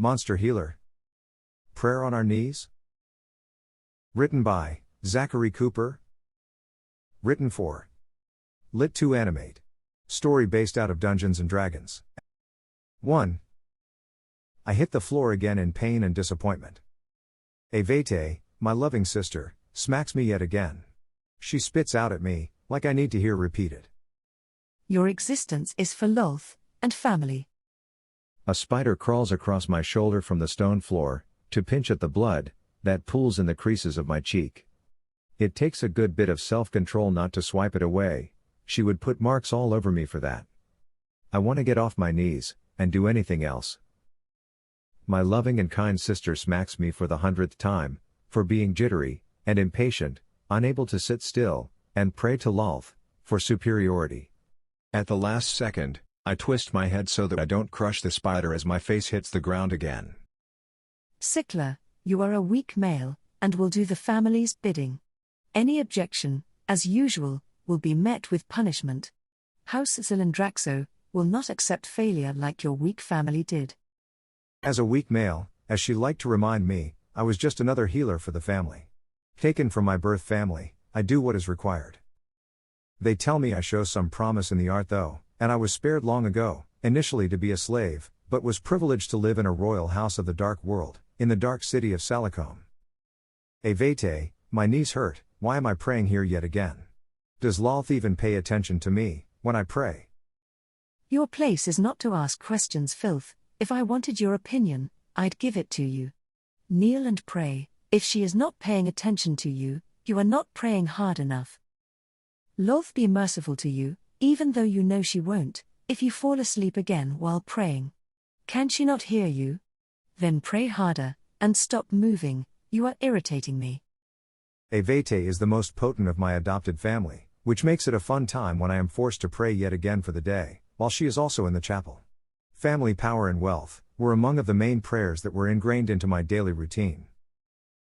Monster Healer. Prayer on Our Knees? Written by Zachary Cooper. Written for Lit2 Animate. Story based out of Dungeons & Dragons. 1. I hit the floor again in pain and disappointment. Evete, my loving sister, smacks me yet again. She spits out at me, like I need to hear repeated. Your existence is for Lolth and family. A spider crawls across my shoulder from the stone floor, to pinch at the blood that pools in the creases of my cheek. It takes a good bit of self-control not to swipe it away. She would put marks all over me for that. I want to get off my knees, and do anything else. My loving and kind sister smacks me for the 100th time, for being jittery, and impatient, unable to sit still, and pray to Lolth, for superiority. At the last second, I twist my head so that I don't crush the spider as my face hits the ground again. Siclar, you are a weak male, and will do the family's bidding. Any objection, as usual, will be met with punishment. House Zilandraxo will not accept failure like your weak family did. As a weak male, as she liked to remind me, I was just another healer for the family. Taken from my birth family, I do what is required. They tell me I show some promise in the art though, and I was spared long ago, initially to be a slave, but was privileged to live in a royal house of the dark world, in the dark city of Salicomb. Evete, my knees hurt, why am I praying here yet again? Does Lolth even pay attention to me, when I pray? Your place is not to ask questions, filth. If I wanted your opinion, I'd give it to you. Kneel and pray. If she is not paying attention to you, you are not praying hard enough. Lolth be merciful to you, even though you know she won't, if you fall asleep again while praying. Can she not hear you? Then pray harder, and stop moving, you are irritating me. Evete is the most potent of my adopted family, which makes it a fun time when I am forced to pray yet again for the day, while she is also in the chapel. Family power and wealth were among of the main prayers that were ingrained into my daily routine.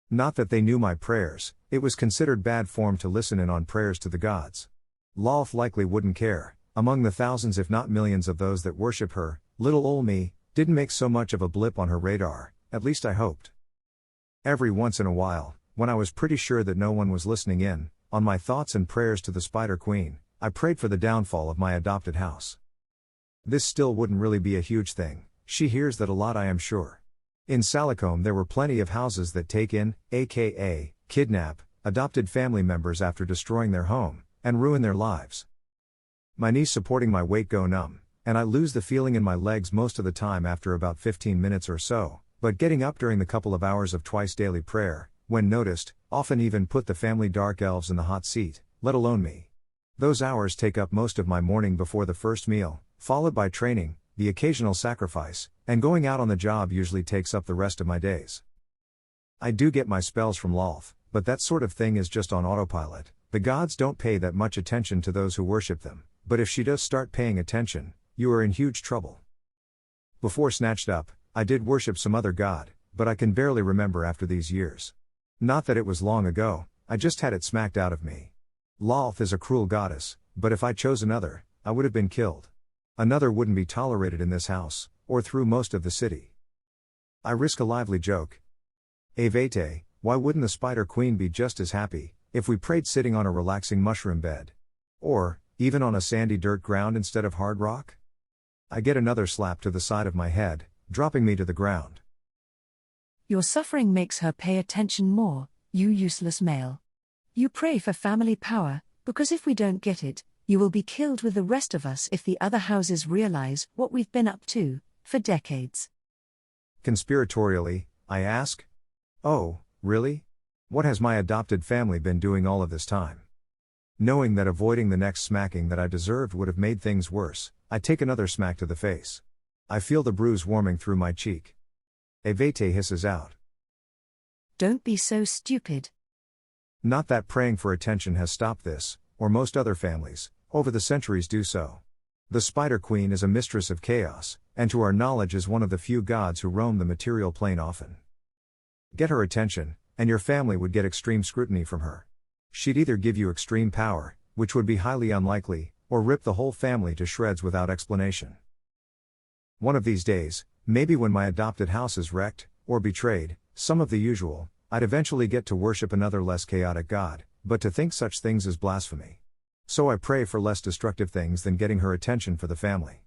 Not that they knew my prayers, it was considered bad form to listen in on prayers to the gods. Lolth likely wouldn't care. Among the thousands if not millions of those that worship her, little ol' me didn't make so much of a blip on her radar, at least I hoped. Every once in a while, when I was pretty sure that no one was listening in, on my thoughts and prayers to the Spider Queen, I prayed for the downfall of my adopted house. This still wouldn't really be a huge thing, she hears that a lot I am sure. In Salicomb there were plenty of houses that take in, aka, kidnap, adopted family members after destroying their home, and ruin their lives. My knees supporting my weight go numb, and I lose the feeling in my legs most of the time after about 15 minutes or so, but getting up during the couple of hours of twice daily prayer, when noticed, often even put the family dark elves in the hot seat, let alone me. Those hours take up most of my morning before the first meal, followed by training, the occasional sacrifice, and going out on the job usually takes up the rest of my days. I do get my spells from Lolth, but that sort of thing is just on autopilot. The gods don't pay that much attention to those who worship them, but if she does start paying attention, you are in huge trouble. Before Snatched Up, I did worship some other god, but I can barely remember after these years. Not that it was long ago, I just had it smacked out of me. Lolth is a cruel goddess, but if I chose another, I would have been killed. Another wouldn't be tolerated in this house, or through most of the city. I risk a lively joke. Evete, why wouldn't the Spider Queen be just as happy, if we prayed sitting on a relaxing mushroom bed? Or, even on a sandy dirt ground instead of hard rock? I get another slap to the side of my head, dropping me to the ground. Your suffering makes her pay attention more, you useless male. You pray for family power, because if we don't get it, you will be killed with the rest of us if the other houses realize what we've been up to, for decades. Conspiratorially, I ask? Oh, really? What has my adopted family been doing all of this time? Knowing that avoiding the next smacking that I deserved would have made things worse, I take another smack to the face. I feel the bruise warming through my cheek. Evete hisses out. Don't be so stupid. Not that praying for attention has stopped this, or most other families, over the centuries do so. The Spider Queen is a mistress of chaos, and to our knowledge is one of the few gods who roam the material plane often. Get her attention, and your family would get extreme scrutiny from her. She'd either give you extreme power, which would be highly unlikely, or rip the whole family to shreds without explanation. One of these days, Maybe when my adopted house is wrecked, or betrayed, some of the usual, I'd eventually get to worship another less chaotic god, but to think such things is blasphemy. So I pray for less destructive things than getting her attention for the family.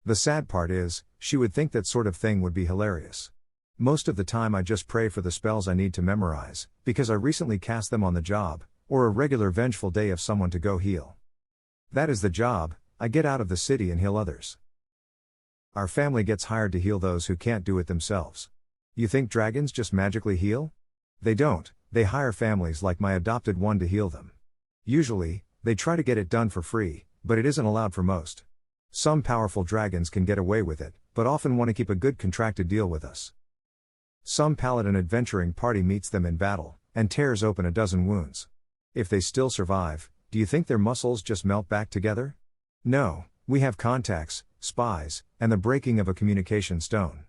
The sad part is, she would think that sort of thing would be hilarious. Most of the time I just pray for the spells I need to memorize, because I recently cast them on the job, or a regular vengeful day of someone to go heal. That is the job, I get out of the city and heal others. Our family gets hired to heal those who can't do it themselves. You think dragons just magically heal? They don't, they hire families like my adopted one to heal them. Usually, they try to get it done for free, but it isn't allowed for most. Some powerful dragons can get away with it, but often want to keep a good contracted deal with us. Some paladin adventuring party meets them in battle, and tears open a dozen wounds. If they still survive, do you think their muscles just melt back together? No, we have contacts, spies, and the breaking of a communication stone.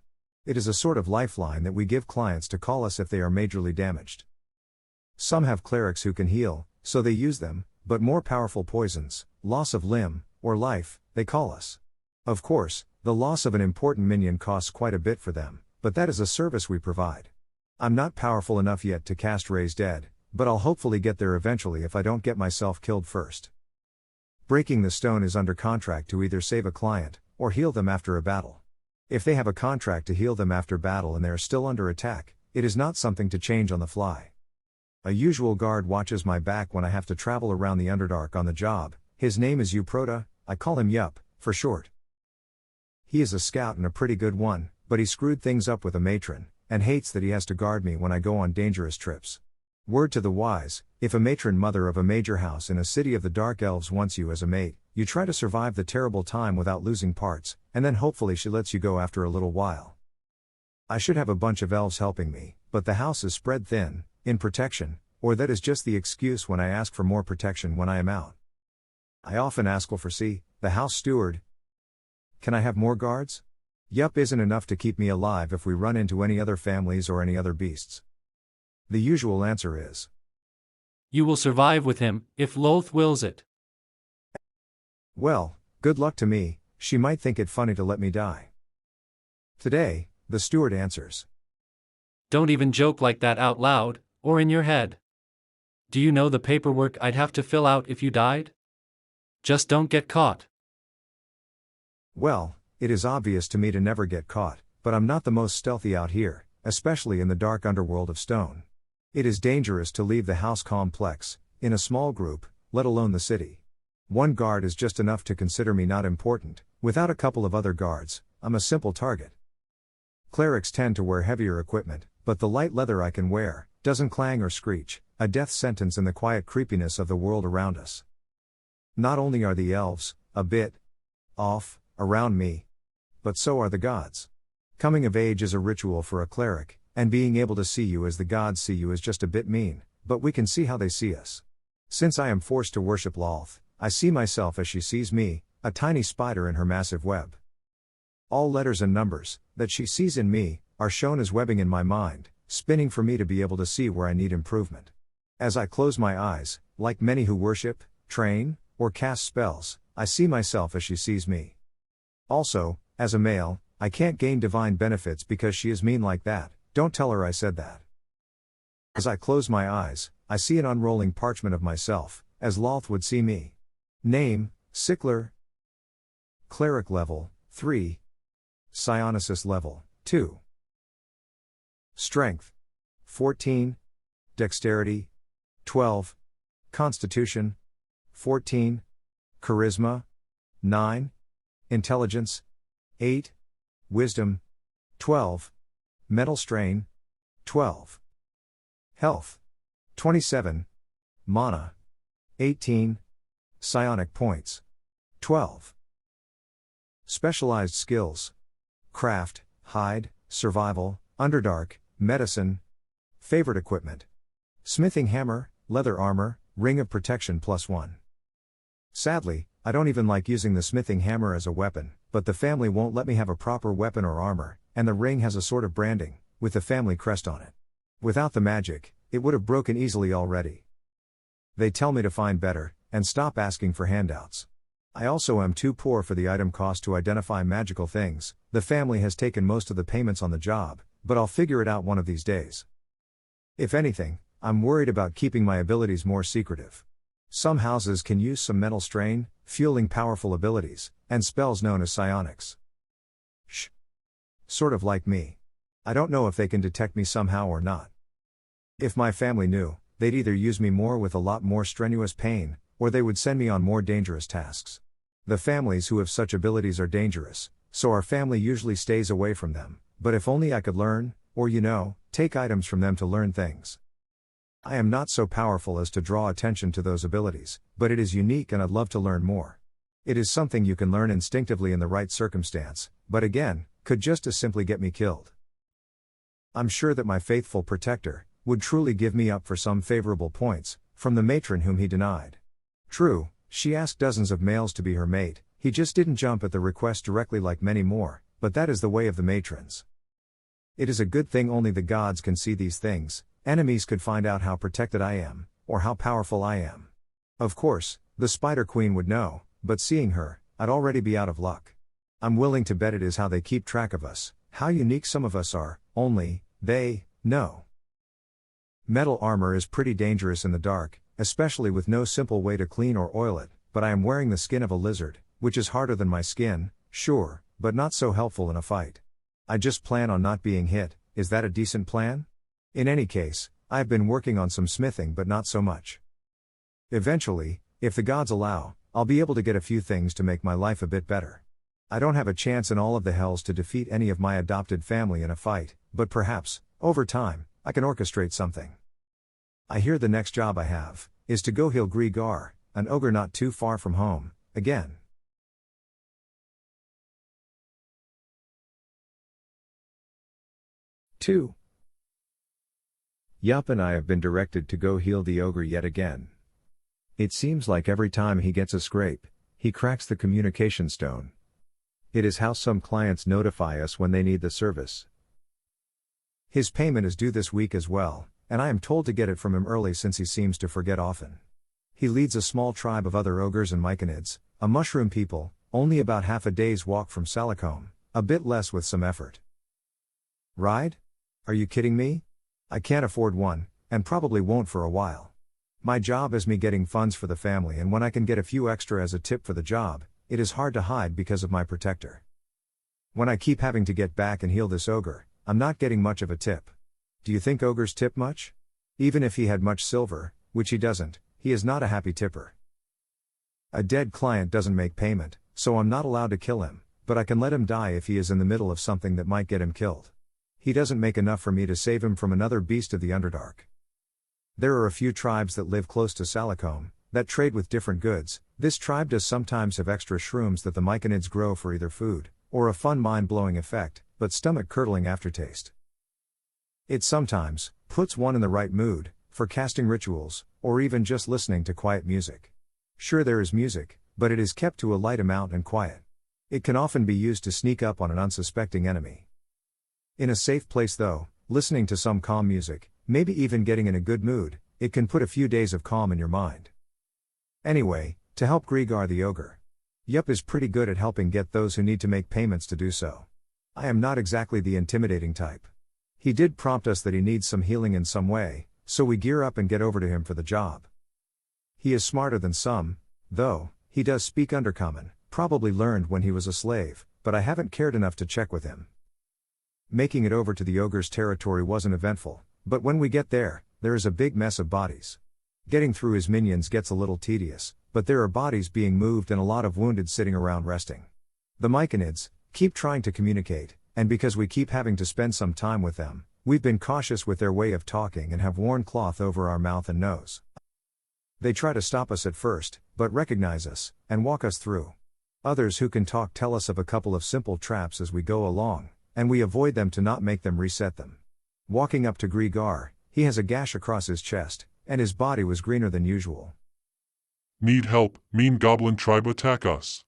It is a sort of lifeline that we give clients to call us if they are majorly damaged. Some have clerics who can heal, so they use them, but more powerful poisons, loss of limb, or life, they call us. Of course, the loss of an important minion costs quite a bit for them, but that is a service we provide. I'm not powerful enough yet to cast Raise Dead, but I'll hopefully get there eventually if I don't get myself killed first. Breaking the stone is under contract to either save a client, or heal them after a battle. If they have a contract to heal them after battle and they are still under attack, it is not something to change on the fly. A usual guard watches my back when I have to travel around the Underdark on the job. His name is Uprota, I call him Yup, for short. He is a scout and a pretty good one, but he screwed things up with a matron, and hates that he has to guard me when I go on dangerous trips. Word to the wise, if a matron mother of a major house in a city of the Dark Elves wants you as a mate, you try to survive the terrible time without losing parts, and then hopefully she lets you go after a little while. I should have a bunch of elves helping me, but the house is spread thin, in protection, or that is just the excuse when I ask for more protection when I am out. I often ask for the house steward. Can I have more guards? Yup isn't enough to keep me alive if we run into any other families or any other beasts. The usual answer is, you will survive with him, if Loth wills it. Well, good luck to me, she might think it funny to let me die. Today, the steward answers, don't even joke like that out loud, or in your head. Do you know the paperwork I'd have to fill out if you died? Just don't get caught. Well, it is obvious to me to never get caught, but I'm not the most stealthy out here, especially in the dark underworld of stone. It is dangerous to leave the house complex, in a small group, let alone the city. One guard is just enough to consider me not important, without a couple of other guards, I'm a simple target. Clerics tend to wear heavier equipment, but the light leather I can wear doesn't clang or screech, a death sentence in the quiet creepiness of the world around us. Not only are the elves a bit off around me, but so are the gods. Coming of age is a ritual for a cleric, and being able to see you as the gods see you is just a bit mean, but we can see how they see us. Since I am forced to worship Loth, I see myself as she sees me, a tiny spider in her massive web. All letters and numbers that she sees in me are shown as webbing in my mind, spinning for me to be able to see where I need improvement. As I close my eyes, like many who worship, train, or cast spells, I see myself as she sees me. Also, as a male, I can't gain divine benefits because she is mean like that, don't tell her I said that. As I close my eyes, I see an unrolling parchment of myself, as Loth would see me. Name, Siclar. Cleric level, 3. Psionicist level, 2. Strength, 14. Dexterity, 12. Constitution, 14. Charisma, 9. Intelligence, 8. Wisdom, 12. Mental strain, 12. Health, 27. Mana, 18. Psionic points, 12. Specialized skills: craft, hide, survival, Underdark, medicine. Favorite equipment: smithing hammer, leather armor, ring of protection +1. Sadly, I don't even like using the smithing hammer as a weapon, but the family won't let me have a proper weapon or armor, and the ring has a sort of branding, with the family crest on it. Without the magic, it would have broken easily already. They tell me to find better, and stop asking for handouts. I also am too poor for the item cost to identify magical things. The family has taken most of the payments on the job, but I'll figure it out one of these days. If anything, I'm worried about keeping my abilities more secretive. Some houses can use some mental strain, fueling powerful abilities, and spells known as psionics. Shh. Sort of like me. I don't know if they can detect me somehow or not. If my family knew, they'd either use me more with a lot more strenuous pain, or they would send me on more dangerous tasks. The families who have such abilities are dangerous, so our family usually stays away from them, but if only I could learn, or take items from them to learn things. I am not so powerful as to draw attention to those abilities, but it is unique and I'd love to learn more. It is something you can learn instinctively in the right circumstance, but again, could just as simply get me killed. I'm sure that my faithful protector would truly give me up for some favorable points from the matron whom he denied. True, she asked dozens of males to be her mate, he just didn't jump at the request directly like many more, but that is the way of the matrons. It is a good thing only the gods can see these things. Enemies could find out how protected I am, or how powerful I am. Of course, the Spider Queen would know, but seeing her, I'd already be out of luck. I'm willing to bet it is how they keep track of us, how unique some of us are, only they know. Metal armor is pretty dangerous in the dark, especially with no simple way to clean or oil it, but I am wearing the skin of a lizard, which is harder than my skin, sure, but not so helpful in a fight. I just plan on not being hit. Is that a decent plan? In any case, I have been working on some smithing but not so much. Eventually, if the gods allow, I'll be able to get a few things to make my life a bit better. I don't have a chance in all of the hells to defeat any of my adopted family in a fight, but perhaps, over time, I can orchestrate something. I hear the next job I have is to go heal Grigar, an ogre not too far from home, again. Two. Yup, and I have been directed to go heal the ogre yet again. It seems like every time he gets a scrape, he cracks the communication stone. It is how some clients notify us when they need the service. His payment is due this week as well, and I am told to get it from him early since he seems to forget often. He leads a small tribe of other ogres and myconids, a mushroom people, only about half a day's walk from Salicomb, a bit less with some effort. Ride? Are you kidding me? I can't afford one, and probably won't for a while. My job is me getting funds for the family, and when I can get a few extra as a tip for the job, it is hard to hide because of my protector. When I keep having to get back and heal this ogre, I'm not getting much of a tip. Do you think ogres tip much? Even if he had much silver, which he doesn't, he is not a happy tipper. A dead client doesn't make payment, so I'm not allowed to kill him, but I can let him die if he is in the middle of something that might get him killed. He doesn't make enough for me to save him from another beast of the Underdark. There are a few tribes that live close to Salicomb, that trade with different goods. This tribe does sometimes have extra shrooms that the myconids grow for either food, or a fun mind-blowing effect, but stomach-curdling aftertaste. It sometimes puts one in the right mood, for casting rituals, or even just listening to quiet music. Sure, there is music, but it is kept to a light amount and quiet. It can often be used to sneak up on an unsuspecting enemy. In a safe place though, listening to some calm music, maybe even getting in a good mood, it can put a few days of calm in your mind. Anyway, to help Grigar the ogre. Yup is pretty good at helping get those who need to make payments to do so. I am not exactly the intimidating type. He did prompt us that he needs some healing in some way, so we gear up and get over to him for the job. He is smarter than some, though. He does speak Undercommon, probably learned when he was a slave, but I haven't cared enough to check with him. Making it over to the ogre's territory wasn't eventful, but when we get there, there is a big mess of bodies. Getting through his minions gets a little tedious, but there are bodies being moved and a lot of wounded sitting around resting. The myconids keep trying to communicate, and because we keep having to spend some time with them, we've been cautious with their way of talking and have worn cloth over our mouth and nose. They try to stop us at first, but recognize us, and walk us through. Others who can talk tell us of a couple of simple traps as we go along, and we avoid them to not make them reset them. Walking up to Grigar, he has a gash across his chest, and his body was greener than usual. Need help, mean goblin tribe attack us.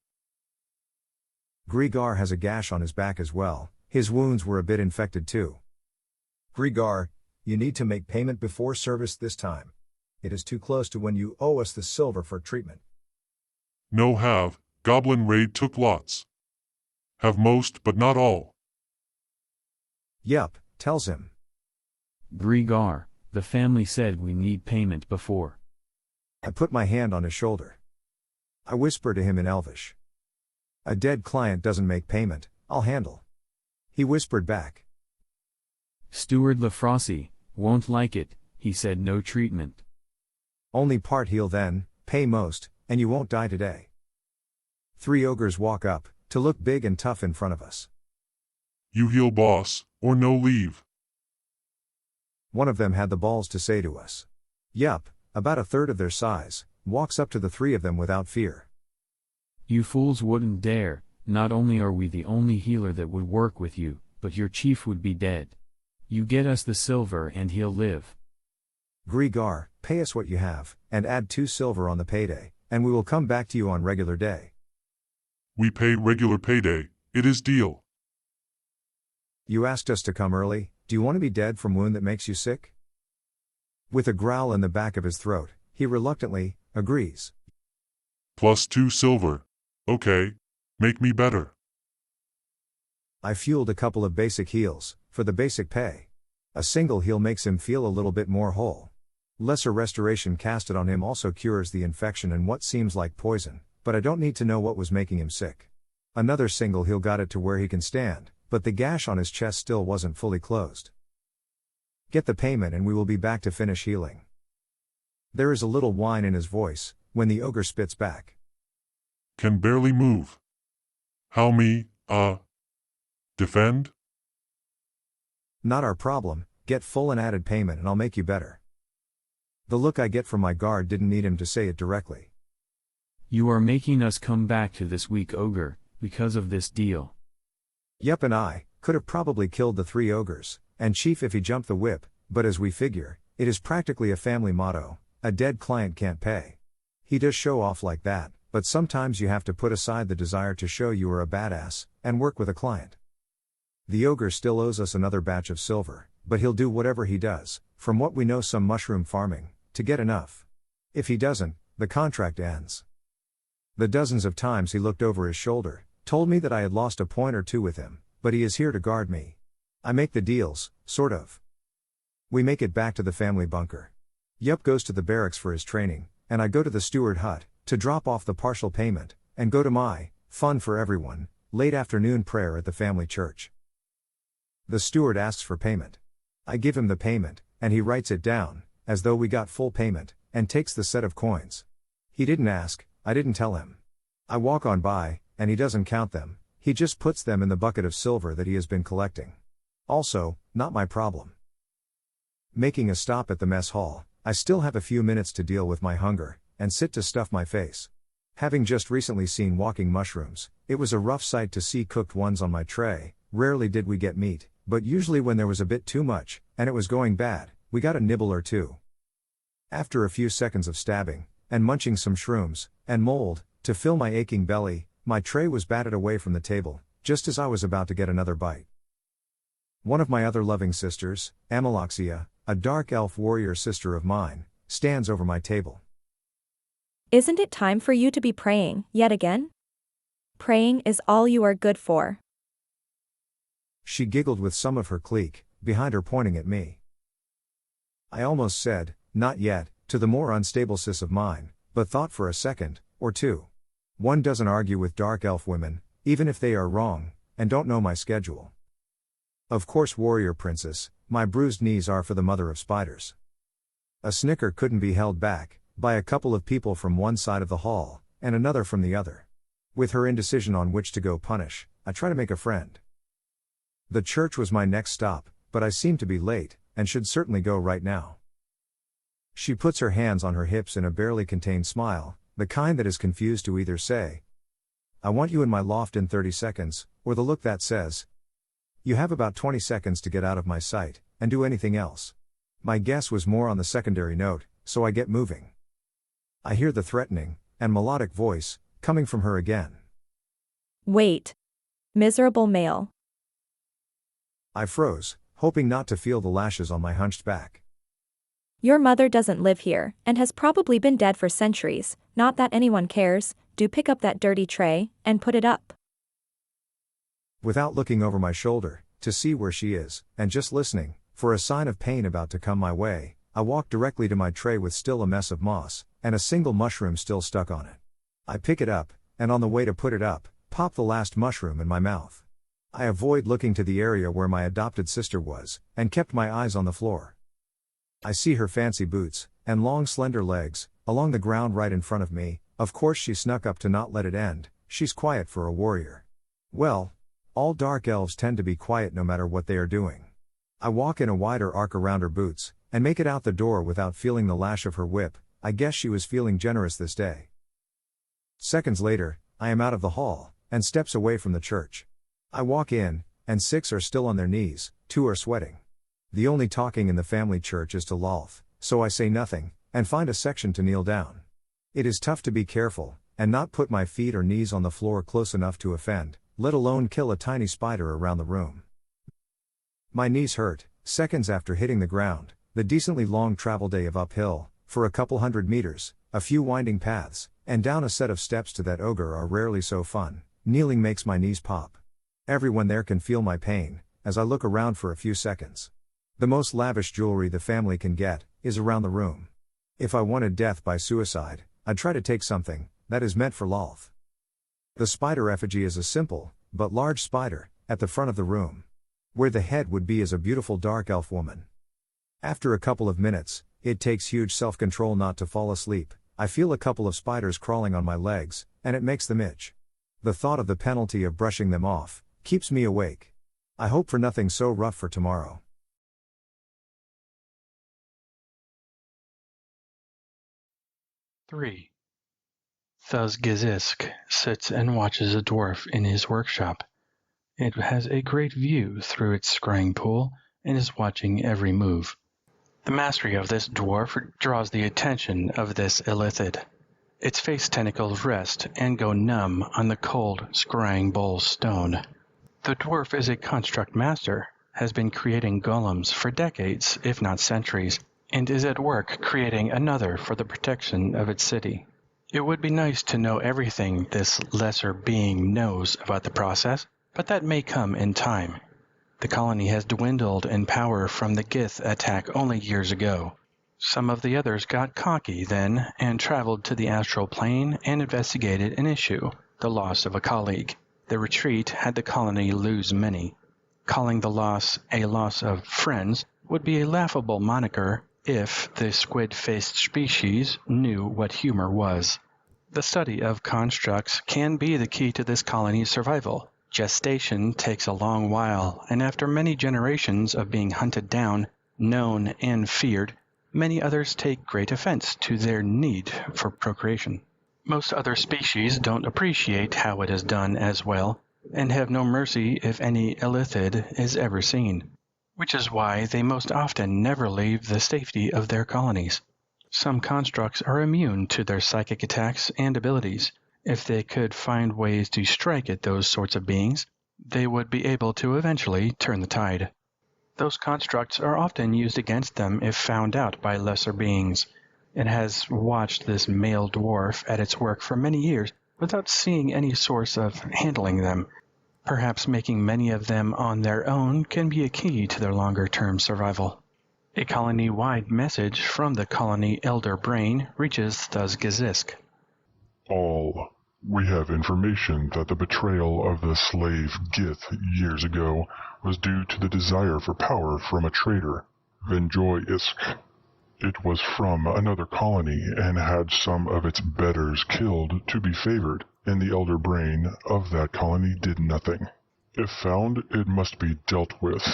Grigar has a gash on his back as well, his wounds were a bit infected too. Grigar, you need to make payment before service this time. It is too close to when you owe us the silver for treatment. No have, Goblin raid took lots. Have most but not all. Yup, tells him. Grigar, the family said we need payment before. I put my hand on his shoulder. I whisper to him in Elvish. A dead client doesn't make payment, I'll handle. He whispered back. Steward Lafrosi won't like it, he said no treatment. Only part heal then, pay most, and you won't die today. 3 ogres walk up, to look big and tough in front of us. You heal boss, or no leave. One of them had the balls to say to us. Yup, about a third of their size, walks up to the 3 of them without fear. You fools wouldn't dare, not only are we the only healer that would work with you, but your chief would be dead. You get us the silver and he'll live. Grigar, pay us what you have, and add 2 silver on the payday, and we will come back to you on regular day. We pay regular payday, it is deal. You asked us to come early, do you want to be dead from wound that makes you sick? With a growl in the back of his throat, he reluctantly agrees. Plus 2 silver. Okay. Make me better. I fueled a couple of basic heals, for the basic pay. A single heal makes him feel a little bit more whole. Lesser restoration casted on him also cures the infection and what seems like poison, but I don't need to know what was making him sick. Another single heal got it to where he can stand, but the gash on his chest still wasn't fully closed. Get the payment and we will be back to finish healing. There is a little whine in his voice, when the ogre spits back. Can barely move. How me, defend? Not our problem, get full and added payment and I'll make you better. The look I get from my guard didn't need him to say it directly. You are making us come back to this weak ogre, because of this deal. Yup, and I could have probably killed the 3 ogres, and chief if he jumped the whip, but as we figure, it is practically a family motto, a dead client can't pay. He does show off like that, but sometimes you have to put aside the desire to show you are a badass, and work with a client. The ogre still owes us another batch of silver, but he'll do whatever he does, from what we know some mushroom farming, to get enough. If he doesn't, the contract ends. The dozens of times he looked over his shoulder, told me that I had lost a point or 2 with him, but he is here to guard me. I make the deals, sort of. We make it back to the family bunker. Yup goes to the barracks for his training, and I go to the steward hut, to drop off the partial payment, and go to my, fun for everyone, late afternoon prayer at the family church. The steward asks for payment. I give him the payment, and he writes it down, as though we got full payment, and takes the set of coins. He didn't ask, I didn't tell him. I walk on by, and he doesn't count them, he just puts them in the bucket of silver that he has been collecting. Also, not my problem. Making a stop at the mess hall, I still have a few minutes to deal with my hunger, and sit to stuff my face. Having just recently seen walking mushrooms, it was a rough sight to see cooked ones on my tray. Rarely did we get meat, but usually when there was a bit too much, and it was going bad, we got a nibble or 2. After a few seconds of stabbing, and munching some shrooms, and mold, to fill my aching belly, my tray was batted away from the table, just as I was about to get another bite. One of my other loving sisters, Amaloxia, a dark elf warrior sister of mine, stands over my table. Isn't it time for you to be praying, yet again? Praying is all you are good for. She giggled with some of her clique, behind her pointing at me. I almost said, not yet, to the more unstable sis of mine, but thought for a second, or 2. One doesn't argue with dark elf women, even if they are wrong, and don't know my schedule. Of course, warrior princess, my bruised knees are for the mother of spiders. A snicker couldn't be held back, by a couple of people from one side of the hall, and another from the other. With her indecision on which to go punish, I try to make a friend. The church was my next stop, but I seem to be late, and should certainly go right now. She puts her hands on her hips in a barely contained smile, the kind that is confused to either say, I want you in my loft in 30 seconds, or the look that says, you have about 20 seconds to get out of my sight, and do anything else. My guess was more on the secondary note, so I get moving. I hear the threatening, and melodic voice, coming from her again. Wait. Miserable male. I froze, hoping not to feel the lashes on my hunched back. Your mother doesn't live here, and has probably been dead for centuries, not that anyone cares. Do pick up that dirty tray, and put it up. Without looking over my shoulder, to see where she is, and just listening, for a sign of pain about to come my way, I walk directly to my tray with still a mess of moss, and a single mushroom still stuck on it. I pick it up, and on the way to put it up, pop the last mushroom in my mouth. I avoid looking to the area where my adopted sister was, and kept my eyes on the floor. I see her fancy boots, and long slender legs, along the ground right in front of me. Of course she snuck up to not let it end. She's quiet for a warrior. Well, all dark elves tend to be quiet no matter what they are doing. I walk in a wider arc around her boots, and make it out the door without feeling the lash of her whip. I guess she was feeling generous this day. Seconds later, I am out of the hall, and steps away from the church. I walk in, and 6 are still on their knees, 2 are sweating. The only talking in the family church is to Lolth, so I say nothing, and find a section to kneel down. It is tough to be careful, and not put my feet or knees on the floor close enough to offend, let alone kill a tiny spider around the room. My knees hurt, seconds after hitting the ground, the decently long travel day of uphill, for a couple 100 meters, a few winding paths, and down a set of steps to that ogre are rarely so fun. Kneeling makes my knees pop. Everyone there can feel my pain, as I look around for a few seconds. The most lavish jewelry the family can get, is around the room. If I wanted death by suicide, I'd try to take something that is meant for Lolth. The spider effigy is a simple, but large spider, at the front of the room. Where the head would be is a beautiful dark elf woman. After a couple of minutes, it takes huge self-control not to fall asleep. I feel a couple of spiders crawling on my legs, and it makes them itch. The thought of the penalty of brushing them off keeps me awake. I hope for nothing so rough for tomorrow. Three. Thuzgizisk sits and watches a dwarf in his workshop. It has a great view through its scrying pool and is watching every move. The mastery of this dwarf draws the attention of this illithid. Its face tentacles rest and go numb on the cold, scrying bowl stone. The dwarf is a construct master, has been creating golems for decades, if not centuries, and is at work creating another for the protection of its city. It would be nice to know everything this lesser being knows about the process, but that may come in time. The colony has dwindled in power from the Gith attack only years ago. Some of the others got cocky then and traveled to the astral plane and investigated an issue, the loss of a colleague. The retreat had the colony lose many. Calling the loss a loss of friends would be a laughable moniker if the squid-faced species knew what humor was. The study of constructs can be the key to this colony's survival. Gestation takes a long while, and after many generations of being hunted down, known and feared, many others take great offense to their need for procreation. Most other species don't appreciate how it is done as well, and have no mercy if any illithid is ever seen, which is why they most often never leave the safety of their colonies. Some constructs are immune to their psychic attacks and abilities. If they could find ways to strike at those sorts of beings, they would be able to eventually turn the tide. Those constructs are often used against them if found out by lesser beings. It has watched this male dwarf at its work for many years without seeing any source of handling them. Perhaps making many of them on their own can be a key to their longer-term survival. A colony-wide message from the colony Elder Brain reaches Thuzgizisk. All. We have information that the betrayal of the slave Gith years ago was due to the desire for power from a traitor, Venjoy Isk. It was from another colony and had some of its betters killed to be favored, and the Elder Brain of that colony did nothing. If found, it must be dealt with.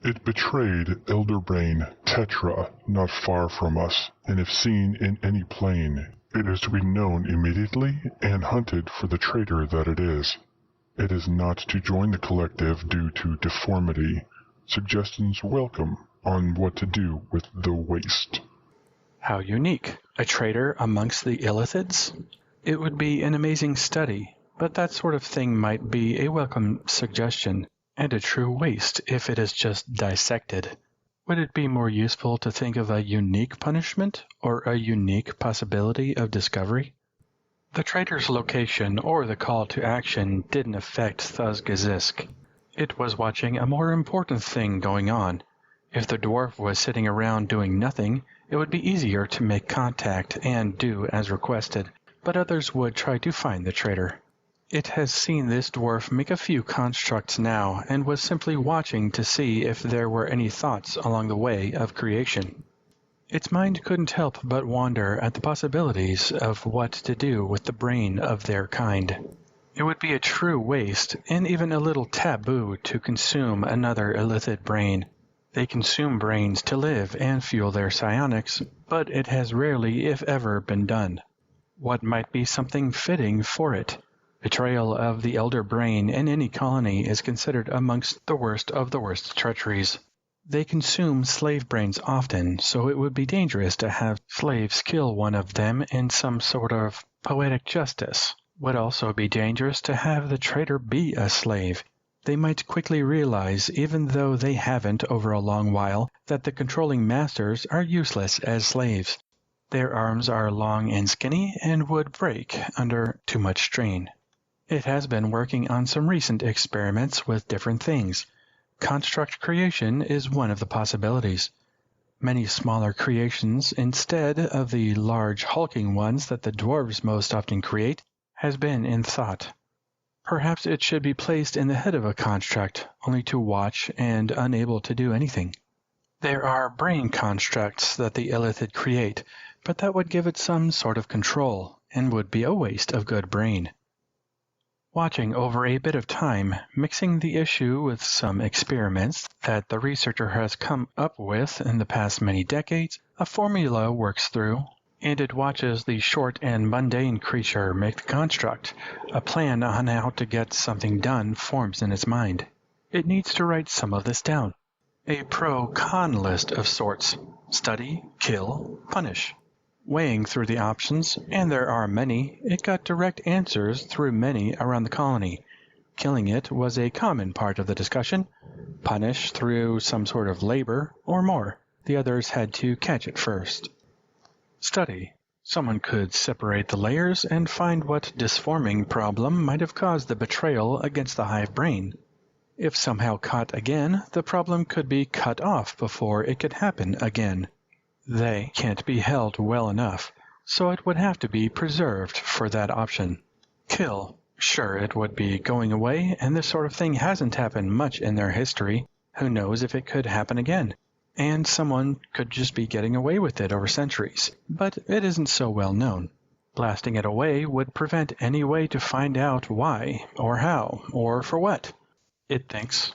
It betrayed Elder Brain Tetra not far from us, and if seen in any plane, it is to be known immediately and hunted for the traitor that it is. It is not to join the collective due to deformity. Suggestions welcome on what to do with the waste. How unique. A traitor amongst the illithids? It would be an amazing study, but that sort of thing might be a welcome suggestion, and a true waste if it is just dissected. Would it be more useful to think of a unique punishment or a unique possibility of discovery? The traitor's location or the call to action didn't affect Thuzgazisk. It was watching a more important thing going on. If the dwarf was sitting around doing nothing, it would be easier to make contact and do as requested, but others would try to find the traitor. It has seen this dwarf make a few constructs now and was simply watching to see if there were any thoughts along the way of creation. Its mind couldn't help but wonder at the possibilities of what to do with the brain of their kind. It would be a true waste and even a little taboo to consume another illithid brain. They consume brains to live and fuel their psionics, but it has rarely, if ever, been done. What might be something fitting for it? Betrayal of the elder brain in any colony is considered amongst the worst of the worst treacheries. They consume slave brains often, so it would be dangerous to have slaves kill one of them in some sort of poetic justice. Would also be dangerous to have the traitor be a slave. They might quickly realize, even though they haven't over a long while, that the controlling masters are useless as slaves. Their arms are long and skinny and would break under too much strain. It has been working on some recent experiments with different things. Construct creation is one of the possibilities. Many smaller creations, instead of the large hulking ones that the dwarves most often create, has been in thought. Perhaps it should be placed in the head of a construct, only to watch and unable to do anything. There are brain constructs that the illithid create, but that would give it some sort of control, and would be a waste of good brain. Watching over a bit of time, mixing the issue with some experiments that the researcher has come up with in the past many decades, a formula works through, and it watches the short and mundane creature make the construct. A plan on how to get something done forms in its mind. It needs to write some of this down. A pro-con list of sorts. Study, kill, punish. Weighing through the options, and there are many, it got direct answers through many around the colony. Killing it was a common part of the discussion. Punish through some sort of labor, or more. The others had to catch it first. Study. Someone could separate the layers and find what disforming problem might have caused the betrayal against the hive brain. If somehow caught again, the problem could be cut off before it could happen again. They can't be held well enough, so it would have to be preserved for that option. Kill. Sure, it would be going away, and this sort of thing hasn't happened much in their history. Who knows if it could happen again? And someone could just be getting away with it over centuries, but it isn't so well known. Blasting it away would prevent any way to find out why, or how, or for what. It thinks.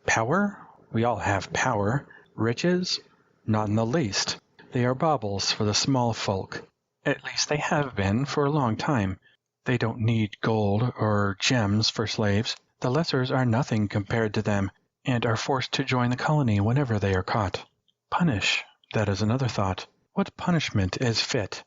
Power? We all have power. Riches? Not in the least. They are baubles for the small folk. At least they have been for a long time. They don't need gold or gems for slaves. The lessers are nothing compared to them, and are forced to join the colony whenever they are caught. Punish. That is another thought. What punishment is fit?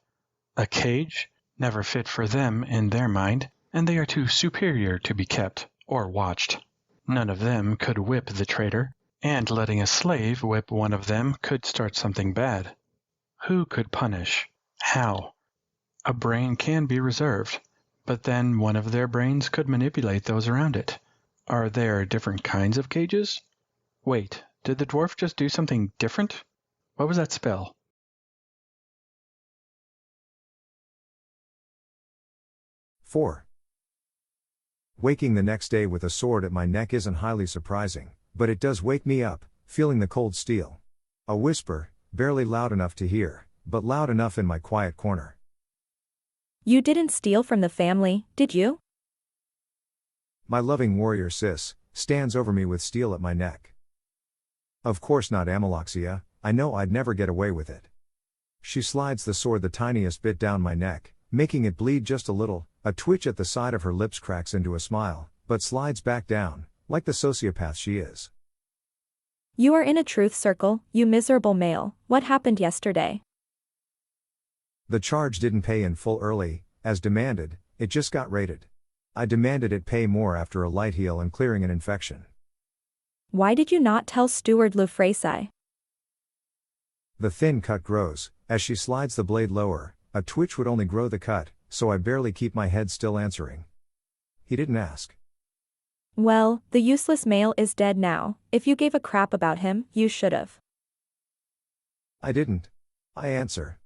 A cage? Never fit for them in their mind, and they are too superior to be kept or watched. None of them could whip the traitor, and letting a slave whip one of them could start something bad. Who could punish? How? A brain can be reserved, but then one of their brains could manipulate those around it. Are there different kinds of cages? Wait, did the dwarf just do something different? What was that spell? 4. Waking the next day with a sword at my neck isn't highly surprising, but it does wake me up, feeling the cold steel. A whisper, barely loud enough to hear, but loud enough in my quiet corner. You didn't steal from the family, did you? My loving warrior sis stands over me with steel at my neck. Of course not, Amaloxia, I know I'd never get away with it. She slides the sword the tiniest bit down my neck, making it bleed just a little. A twitch at the side of her lips cracks into a smile, but slides back down, like the sociopath she is. You are in a truth circle, you miserable male. What happened yesterday? The charge didn't pay in full early, as demanded, it just got rated. I demanded it pay more after a light heal and clearing an infection. Why did you not tell Steward Lufrasi? The thin cut grows. As she slides the blade lower, a twitch would only grow the cut, so I barely keep my head still answering. He didn't ask. Well, the useless male is dead now. If you gave a crap about him, you should've. I didn't. I answer.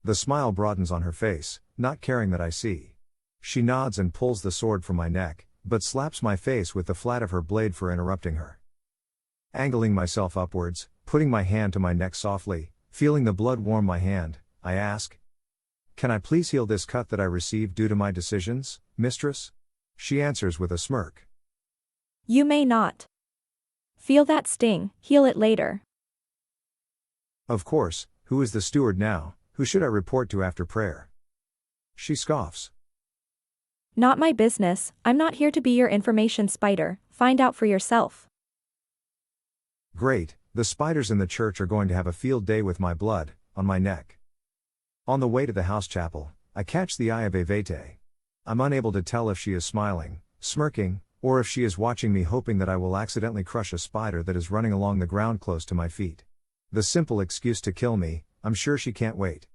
The smile broadens on her face, not caring that I see. She nods and pulls the sword from my neck, but slaps my face with the flat of her blade for interrupting her. Angling myself upwards, putting my hand to my neck softly, feeling the blood warm my hand, I ask, "Can I please heal this cut that I received due to my decisions, mistress?" She answers with a smirk. You may not. Feel that sting, heal it later. Of course, who is the steward now? Who should I report to after prayer? She scoffs. Not my business, I'm not here to be your information spider, find out for yourself. Great, the spiders in the church are going to have a field day with my blood, on my neck. On the way to the house chapel, I catch the eye of Evete. I'm unable to tell if she is smiling, smirking, or if she is watching me hoping that I will accidentally crush a spider that is running along the ground close to my feet. The simple excuse to kill me, I'm sure she can't wait.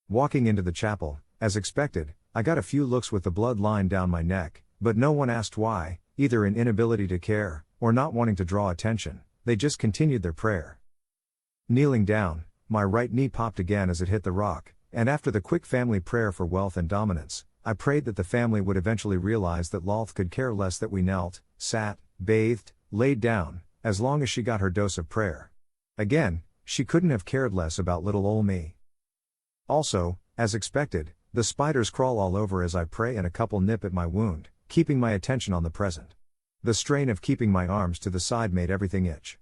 Walking into the chapel, as expected, I got a few looks with the blood line down my neck, but no one asked why, either in inability to care, or not wanting to draw attention, they just continued their prayer. Kneeling down, my right knee popped again as it hit the rock, and after the quick family prayer for wealth and dominance, I prayed that the family would eventually realize that Lolth could care less that we knelt, sat, bathed, laid down, as long as she got her dose of prayer. Again, she couldn't have cared less about little ol' me. Also, as expected, the spiders crawl all over as I pray and a couple nip at my wound, keeping my attention on the present. The strain of keeping my arms to the side made everything itch.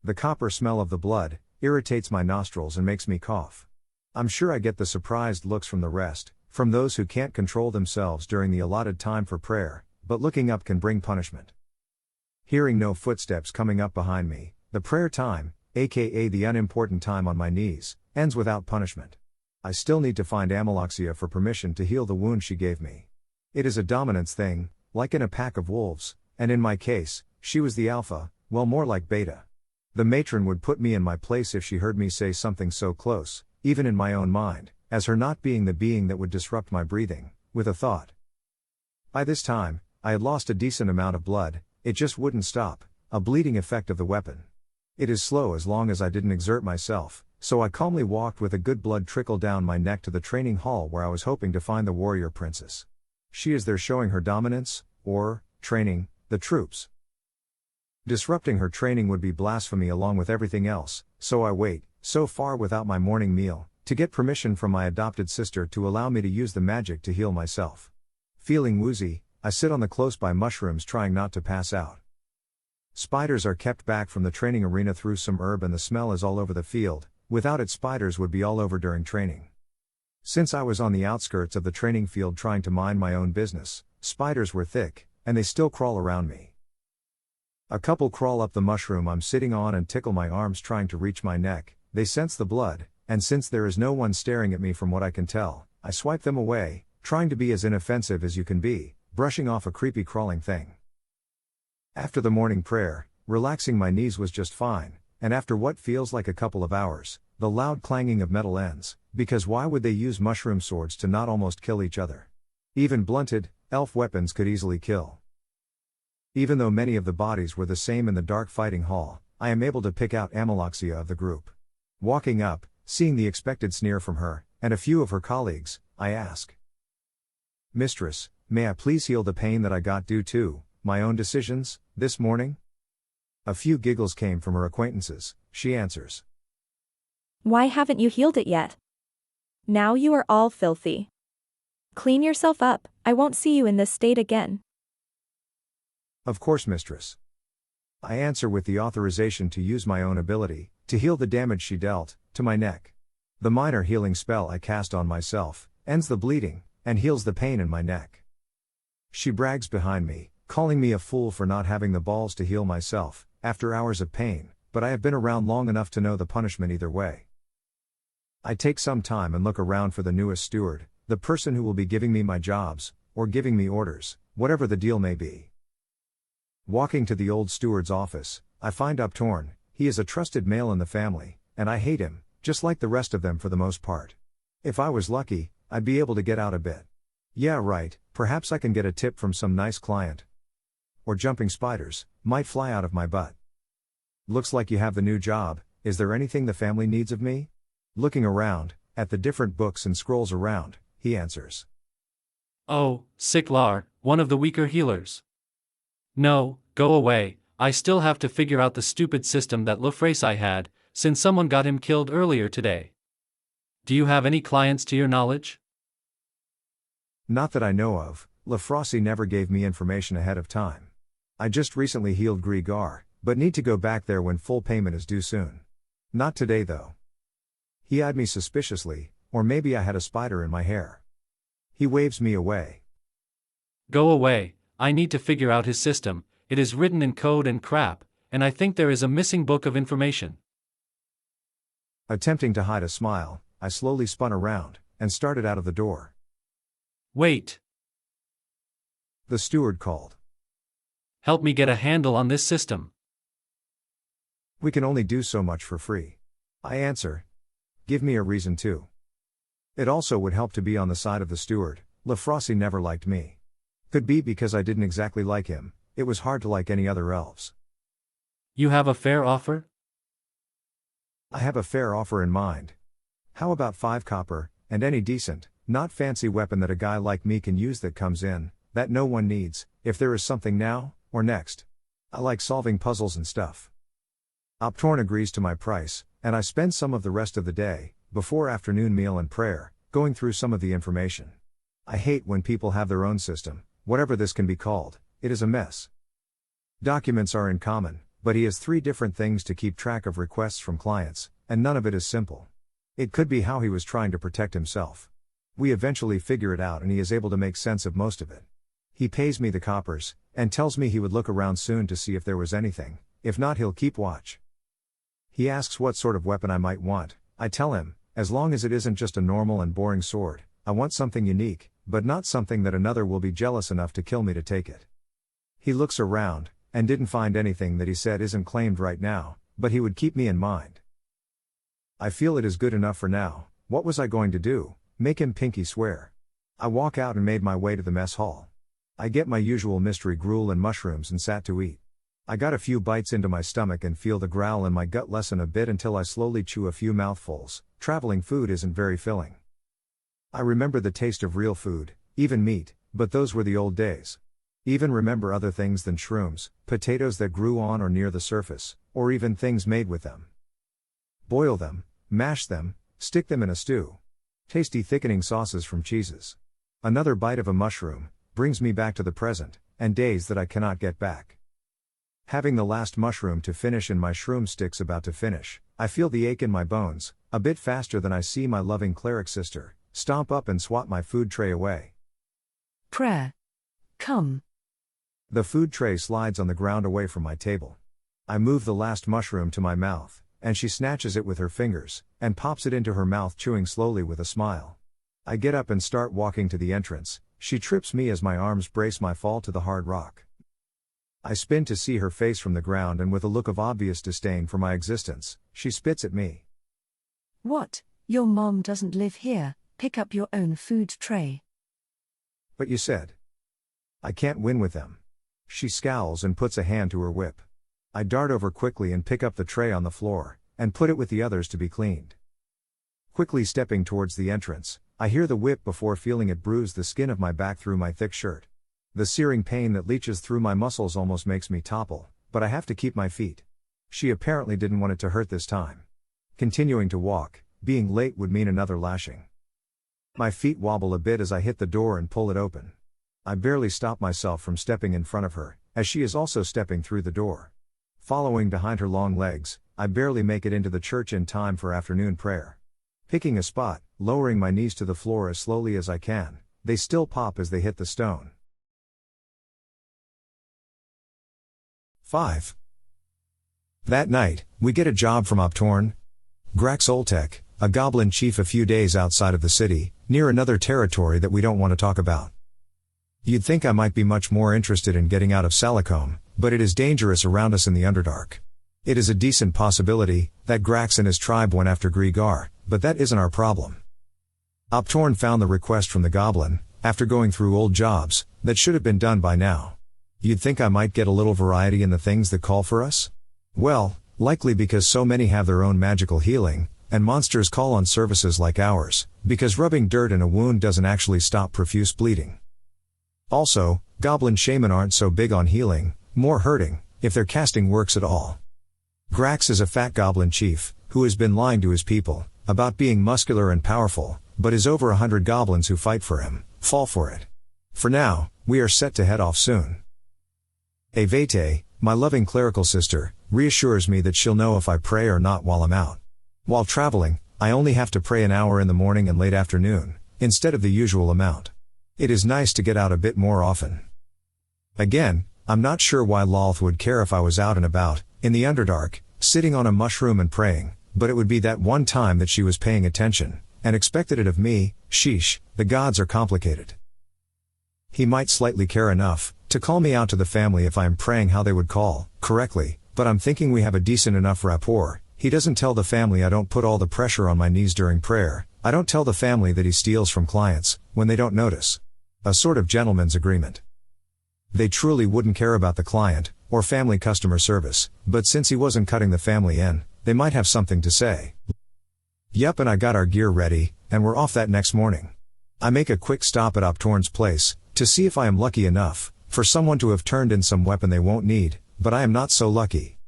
The copper smell of the blood irritates my nostrils and makes me cough. I'm sure I get the surprised looks from the rest, from those who can't control themselves during the allotted time for prayer, but looking up can bring punishment. Hearing no footsteps coming up behind me, the prayer time, aka the unimportant time on my knees, ends without punishment. I still need to find Amaloxia for permission to heal the wound she gave me. It is a dominance thing, like in a pack of wolves, and in my case, she was the alpha, well more like beta. The matron would put me in my place if she heard me say something so close, even in my own mind, as her not being the being that would disrupt my breathing, with a thought. By this time, I had lost a decent amount of blood, it just wouldn't stop, a bleeding effect of the weapon. It is slow as long as I didn't exert myself, so I calmly walked with a good blood trickle down my neck to the training hall where I was hoping to find the warrior princess. She is there showing her dominance, or, training, the troops. Disrupting her training would be blasphemy along with everything else, so I wait, so far without my morning meal, to get permission from my adopted sister to allow me to use the magic to heal myself. Feeling woozy, I sit on the close-by mushrooms trying not to pass out. Spiders are kept back from the training arena through some herb and the smell is all over the field, without it spiders would be all over during training. Since I was on the outskirts of the training field trying to mind my own business, spiders were thick, and they still crawl around me. A couple crawl up the mushroom I'm sitting on and tickle my arms trying to reach my neck, they sense the blood, and since there is no one staring at me from what I can tell, I swipe them away, trying to be as inoffensive as you can be, brushing off a creepy crawling thing. After the morning prayer, relaxing my knees was just fine, and after what feels like a couple of hours, the loud clanging of metal ends, because why would they use mushroom swords to not almost kill each other? Even blunted, elf weapons could easily kill. Even though many of the bodies were the same in the dark fighting hall, I am able to pick out Amaloxia of the group. Walking up, seeing the expected sneer from her, and a few of her colleagues, I ask. Mistress, may I please heal the pain that I got due to my own decisions, this morning? A few giggles came from her acquaintances, she answers. Why haven't you healed it yet? Now you are all filthy. Clean yourself up, I won't see you in this state again. Of course, mistress. I answer with the authorization to use my own ability, to heal the damage she dealt, to my neck. The minor healing spell I cast on myself, ends the bleeding, and heals the pain in my neck. She brags behind me, calling me a fool for not having the balls to heal myself, after hours of pain, but I have been around long enough to know the punishment either way. I take some time and look around for the newest steward, the person who will be giving me my jobs, or giving me orders, whatever the deal may be. Walking to the old steward's office, I find Uptorn. He is a trusted male in the family, and I hate him, just like the rest of them for the most part. If I was lucky, I'd be able to get out a bit. Yeah, right, perhaps I can get a tip from some nice client. Or jumping spiders might fly out of my butt. Looks like you have the new job. Is there anything the family needs of me? Looking around, at the different books and scrolls around, he answers. Oh, Siclar, one of the weaker healers. No, go away, I still have to figure out the stupid system that Lefraci had, since someone got him killed earlier today. Do you have any clients to your knowledge? Not that I know of, Lefraci never gave me information ahead of time. I just recently healed Grigar, but need to go back there when full payment is due soon. Not today though. He eyed me suspiciously, or maybe I had a spider in my hair. He waves me away. Go away, I need to figure out his system, it is written in code and crap, and I think there is a missing book of information. Attempting to hide a smile, I slowly spun around, and started out of the door. Wait. The steward called. Help me get a handle on this system. We can only do so much for free. I answer. Give me a reason to. It also would help to be on the side of the steward. Lefraci never liked me. Could be because I didn't exactly like him, it was hard to like any other elves. You have a fair offer? I have a fair offer in mind. How about 5 copper, and any decent, not fancy weapon that a guy like me can use that comes in, that no one needs, if there is something now, or next. I like solving puzzles and stuff. Optorn agrees to my price, and I spend some of the rest of the day, before afternoon meal and prayer, going through some of the information. I hate when people have their own system, whatever this can be called, it is a mess. Documents are in common, but he has 3 different things to keep track of requests from clients, and none of it is simple. It could be how he was trying to protect himself. We eventually figure it out and he is able to make sense of most of it. He pays me the coppers, and tells me he would look around soon to see if there was anything, if not he'll keep watch. He asks what sort of weapon I might want. I tell him, as long as it isn't just a normal and boring sword, I want something unique, but not something that another will be jealous enough to kill me to take it. He looks around, and didn't find anything that he said isn't claimed right now, but he would keep me in mind. I feel it is good enough for now. What was I going to do? Make him pinky swear? I walk out and made my way to the mess hall. I get my usual mystery gruel and mushrooms and sat to eat. I got a few bites into my stomach and feel the growl in my gut lessen a bit until I slowly chew a few mouthfuls. Traveling food isn't very filling. I remember the taste of real food, even meat, but those were the old days. Even remember other things than shrooms, potatoes that grew on or near the surface, or even things made with them. Boil them, mash them, stick them in a stew. Tasty thickening sauces from cheeses. Another bite of a mushroom brings me back to the present, and days that I cannot get back. Having the last mushroom to finish and my shroom sticks about to finish, I feel the ache in my bones, a bit faster than I see my loving cleric sister stomp up and swat my food tray away. Prayer. Come. The food tray slides on the ground away from my table. I move the last mushroom to my mouth, and she snatches it with her fingers, and pops it into her mouth, chewing slowly with a smile. I get up and start walking to the entrance. She trips me as my arms brace my fall to the hard rock. I spin to see her face from the ground, and with a look of obvious disdain for my existence, she spits at me. What? Your mom doesn't live here, pick up your own food tray. But you said. I can't win with them. She scowls and puts a hand to her whip. I dart over quickly and pick up the tray on the floor, and put it with the others to be cleaned. Quickly stepping towards the entrance, I hear the whip before feeling it bruise the skin of my back through my thick shirt. The searing pain that leaches through my muscles almost makes me topple, but I have to keep my feet. She apparently didn't want it to hurt this time. Continuing to walk, being late would mean another lashing. My feet wobble a bit as I hit the door and pull it open. I barely stop myself from stepping in front of her, as she is also stepping through the door. Following behind her long legs, I barely make it into the church in time for afternoon prayer. Picking a spot, lowering my knees to the floor as slowly as I can, they still pop as they hit the stone. 5. That night, we get a job from Optorn. Graxoltek, a goblin chief a few days outside of the city, near another territory that we don't want to talk about. You'd think I might be much more interested in getting out of Salicomb, but it is dangerous around us in the Underdark. It is a decent possibility that Grax and his tribe went after Grigar, but that isn't our problem. Optorn found the request from the goblin, after going through old jobs, that should have been done by now. You'd think I might get a little variety in the things that call for us? Well, likely because so many have their own magical healing, and monsters call on services like ours, because rubbing dirt in a wound doesn't actually stop profuse bleeding. Also, goblin shaman aren't so big on healing, more hurting, if their casting works at all. Grax is a fat goblin chief, who has been lying to his people, about being muscular and powerful, but is over 100 goblins who fight for him, fall for it. For now, we are set to head off soon. Evete, my loving clerical sister, reassures me that she'll know if I pray or not while I'm out. While traveling, I only have to pray an hour in the morning and late afternoon, instead of the usual amount. It is nice to get out a bit more often. Again, I'm not sure why Lolth would care if I was out and about, in the Underdark, sitting on a mushroom and praying, but it would be that one time that she was paying attention, and expected it of me. Sheesh, the gods are complicated. He might slightly care enough to call me out to the family if I am praying how they would call correctly, but I'm thinking we have a decent enough rapport. He doesn't tell the family I don't put all the pressure on my knees during prayer. I don't tell the family that he steals from clients, when they don't notice. A sort of gentleman's agreement. They truly wouldn't care about the client, or family customer service, but since he wasn't cutting the family in, they might have something to say. Yup, and I got our gear ready, and we're off that next morning. I make a quick stop at Optorn's place, to see if I am lucky enough for someone to have turned in some weapon they won't need, but I am not so lucky.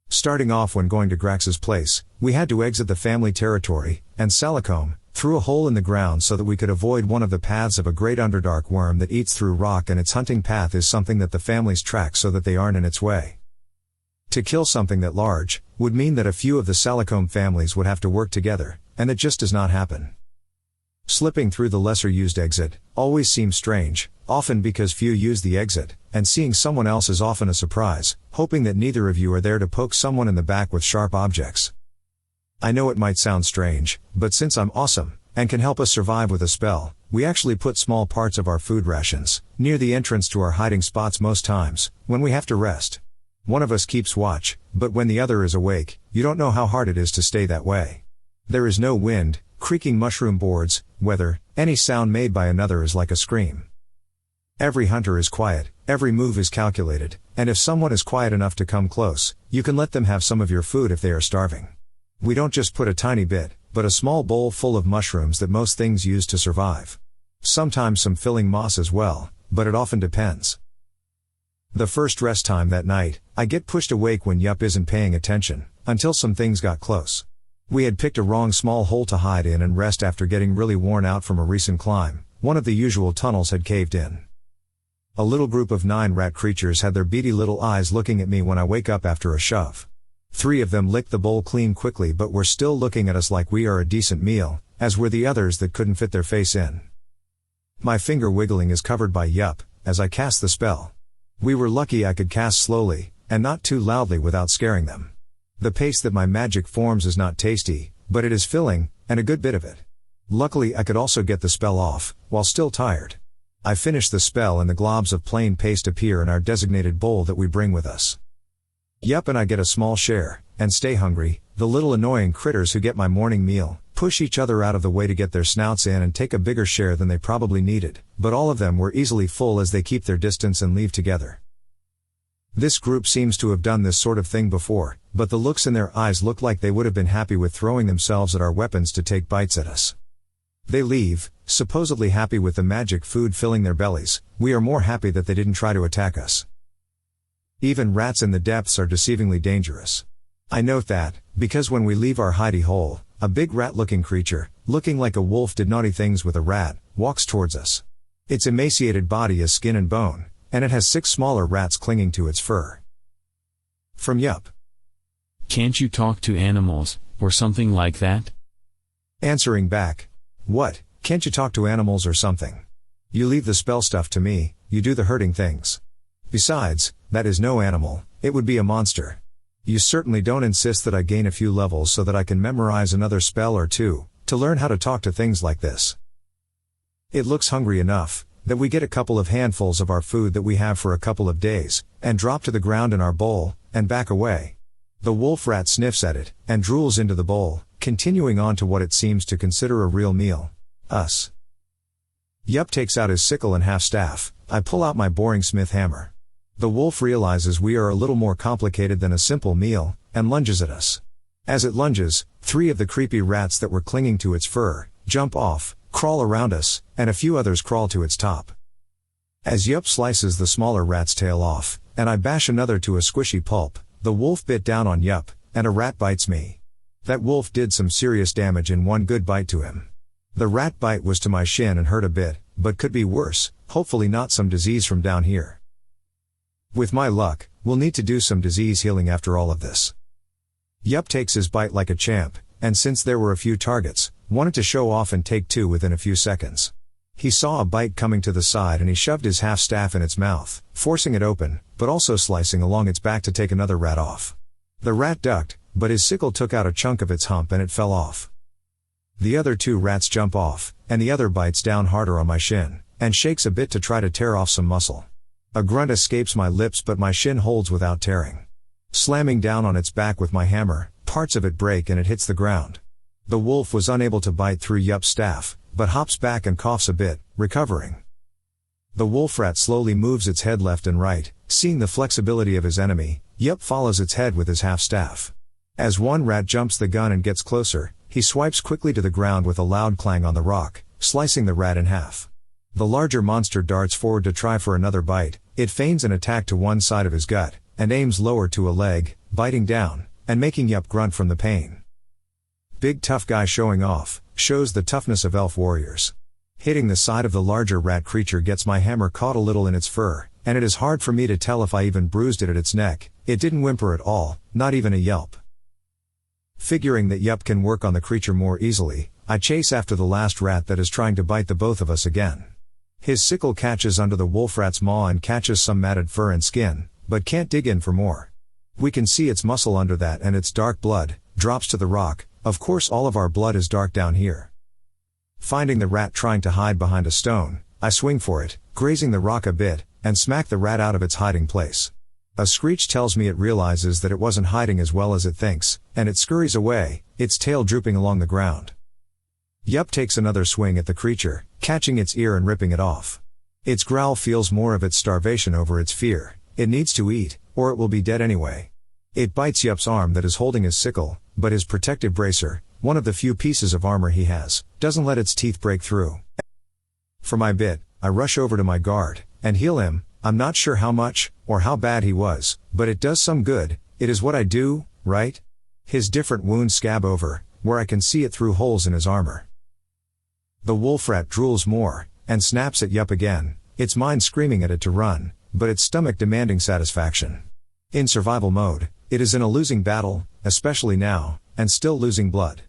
Starting off when going to Grax's place, we had to exit the family territory, and Salicomb, through a hole in the ground so that we could avoid one of the paths of a great Underdark worm that eats through rock, and its hunting path is something that the families track so that they aren't in its way. To kill something that large, would mean that a few of the Salicomb families would have to work together, and that just does not happen. Slipping through the lesser used exit, always seems strange, often because few use the exit, and seeing someone else is often a surprise, hoping that neither of you are there to poke someone in the back with sharp objects. I know it might sound strange, but since I'm awesome, and can help us survive with a spell, we actually put small parts of our food rations near the entrance to our hiding spots most times, when we have to rest. One of us keeps watch, but when the other is awake, you don't know how hard it is to stay that way. There is no wind, creaking mushroom boards, weather, any sound made by another is like a scream. Every hunter is quiet, every move is calculated, and if someone is quiet enough to come close, you can let them have some of your food if they are starving. We don't just put a tiny bit, but a small bowl full of mushrooms that most things use to survive. Sometimes some filling moss as well, but it often depends. The first rest time that night, I get pushed awake when Yup isn't paying attention, until some things got close. We had picked a wrong small hole to hide in and rest after getting really worn out from a recent climb. One of the usual tunnels had caved in. A little group of 9 rat creatures had their beady little eyes looking at me when I wake up after a shove. 3 of them licked the bowl clean quickly, but were still looking at us like we are a decent meal, as were the others that couldn't fit their face in. My finger wiggling is covered by Yup, as I cast the spell. We were lucky I could cast slowly, and not too loudly without scaring them. The paste that my magic forms is not tasty, but it is filling, and a good bit of it. Luckily I could also get the spell off, while still tired. I finish the spell and the globs of plain paste appear in our designated bowl that we bring with us. Yup, and I get a small share, and stay hungry. The little annoying critters who get my morning meal push each other out of the way to get their snouts in and take a bigger share than they probably needed, but all of them were easily full as they keep their distance and leave together. This group seems to have done this sort of thing before, but the looks in their eyes look like they would have been happy with throwing themselves at our weapons to take bites at us. They leave, supposedly happy with the magic food filling their bellies. We are more happy that they didn't try to attack us. Even rats in the depths are deceivingly dangerous. I note that, because when we leave our hidey hole, a big rat-looking creature, looking like a wolf did naughty things with a rat, walks towards us. Its emaciated body is skin and bone, and it has 6 smaller rats clinging to its fur. From Yup. Can't you talk to animals, or something like that? Answering back. What, can't you talk to animals or something? You leave the spell stuff to me, you do the hurting things. Besides, that is no animal, it would be a monster. You certainly don't insist that I gain a few levels so that I can memorize another spell or two, to learn how to talk to things like this. It looks hungry enough, that we get a couple of handfuls of our food that we have for a couple of days, and drop to the ground in our bowl, and back away. The wolf rat sniffs at it, and drools into the bowl, continuing on to what it seems to consider a real meal. Us. Yup takes out his sickle and half-staff. I pull out my boring smith hammer. The wolf realizes we are a little more complicated than a simple meal, and lunges at us. As it lunges, 3 of the creepy rats that were clinging to its fur jump off, crawl around us, and a few others crawl to its top. As Yup slices the smaller rat's tail off, and I bash another to a squishy pulp, the wolf bit down on Yup, and a rat bites me. That wolf did some serious damage in one good bite to him. The rat bite was to my shin and hurt a bit, but could be worse, hopefully not some disease from down here. With my luck, we'll need to do some disease healing after all of this. Yup takes his bite like a champ, and since there were a few targets, wanted to show off and take 2 within a few seconds. He saw a bite coming to the side and he shoved his half-staff in its mouth, forcing it open, but also slicing along its back to take another rat off. The rat ducked, but his sickle took out a chunk of its hump and it fell off. The other 2 rats jump off, and the other bites down harder on my shin, and shakes a bit to try to tear off some muscle. A grunt escapes my lips but my shin holds without tearing. Slamming down on its back with my hammer, parts of it break and it hits the ground. The wolf was unable to bite through Yup's staff, but hops back and coughs a bit, recovering. The wolf rat slowly moves its head left and right, seeing the flexibility of his enemy. Yup follows its head with his half-staff. As one rat jumps the gun and gets closer, he swipes quickly to the ground with a loud clang on the rock, slicing the rat in half. The larger monster darts forward to try for another bite. It feigns an attack to one side of his gut, and aims lower to a leg, biting down, and making Yup grunt from the pain. Big tough guy showing off, shows the toughness of elf warriors. Hitting the side of the larger rat creature gets my hammer caught a little in its fur, and it is hard for me to tell if I even bruised it at its neck. It didn't whimper at all, not even a yelp. Figuring that Yup can work on the creature more easily, I chase after the last rat that is trying to bite the both of us again. His sickle catches under the wolf rat's maw and catches some matted fur and skin, but can't dig in for more. We can see its muscle under that and its dark blood drops to the rock. Of course all of our blood is dark down here. Finding the rat trying to hide behind a stone, I swing for it, grazing the rock a bit, and smack the rat out of its hiding place. A screech tells me it realizes that it wasn't hiding as well as it thinks, and it scurries away, its tail drooping along the ground. Yup takes another swing at the creature, catching its ear and ripping it off. Its growl feels more of its starvation over its fear. It needs to eat, or it will be dead anyway. It bites Yup's arm that is holding his sickle, but his protective bracer, one of the few pieces of armor he has, doesn't let its teeth break through. For my bit, I rush over to my guard, and heal him. I'm not sure how much, or how bad he was, but it does some good. It is what I do, right? His different wounds scab over, where I can see it through holes in his armor. The wolf rat drools more, and snaps at Yup again, its mind screaming at it to run, but its stomach demanding satisfaction. In survival mode, it is in a losing battle, especially now, and still losing blood.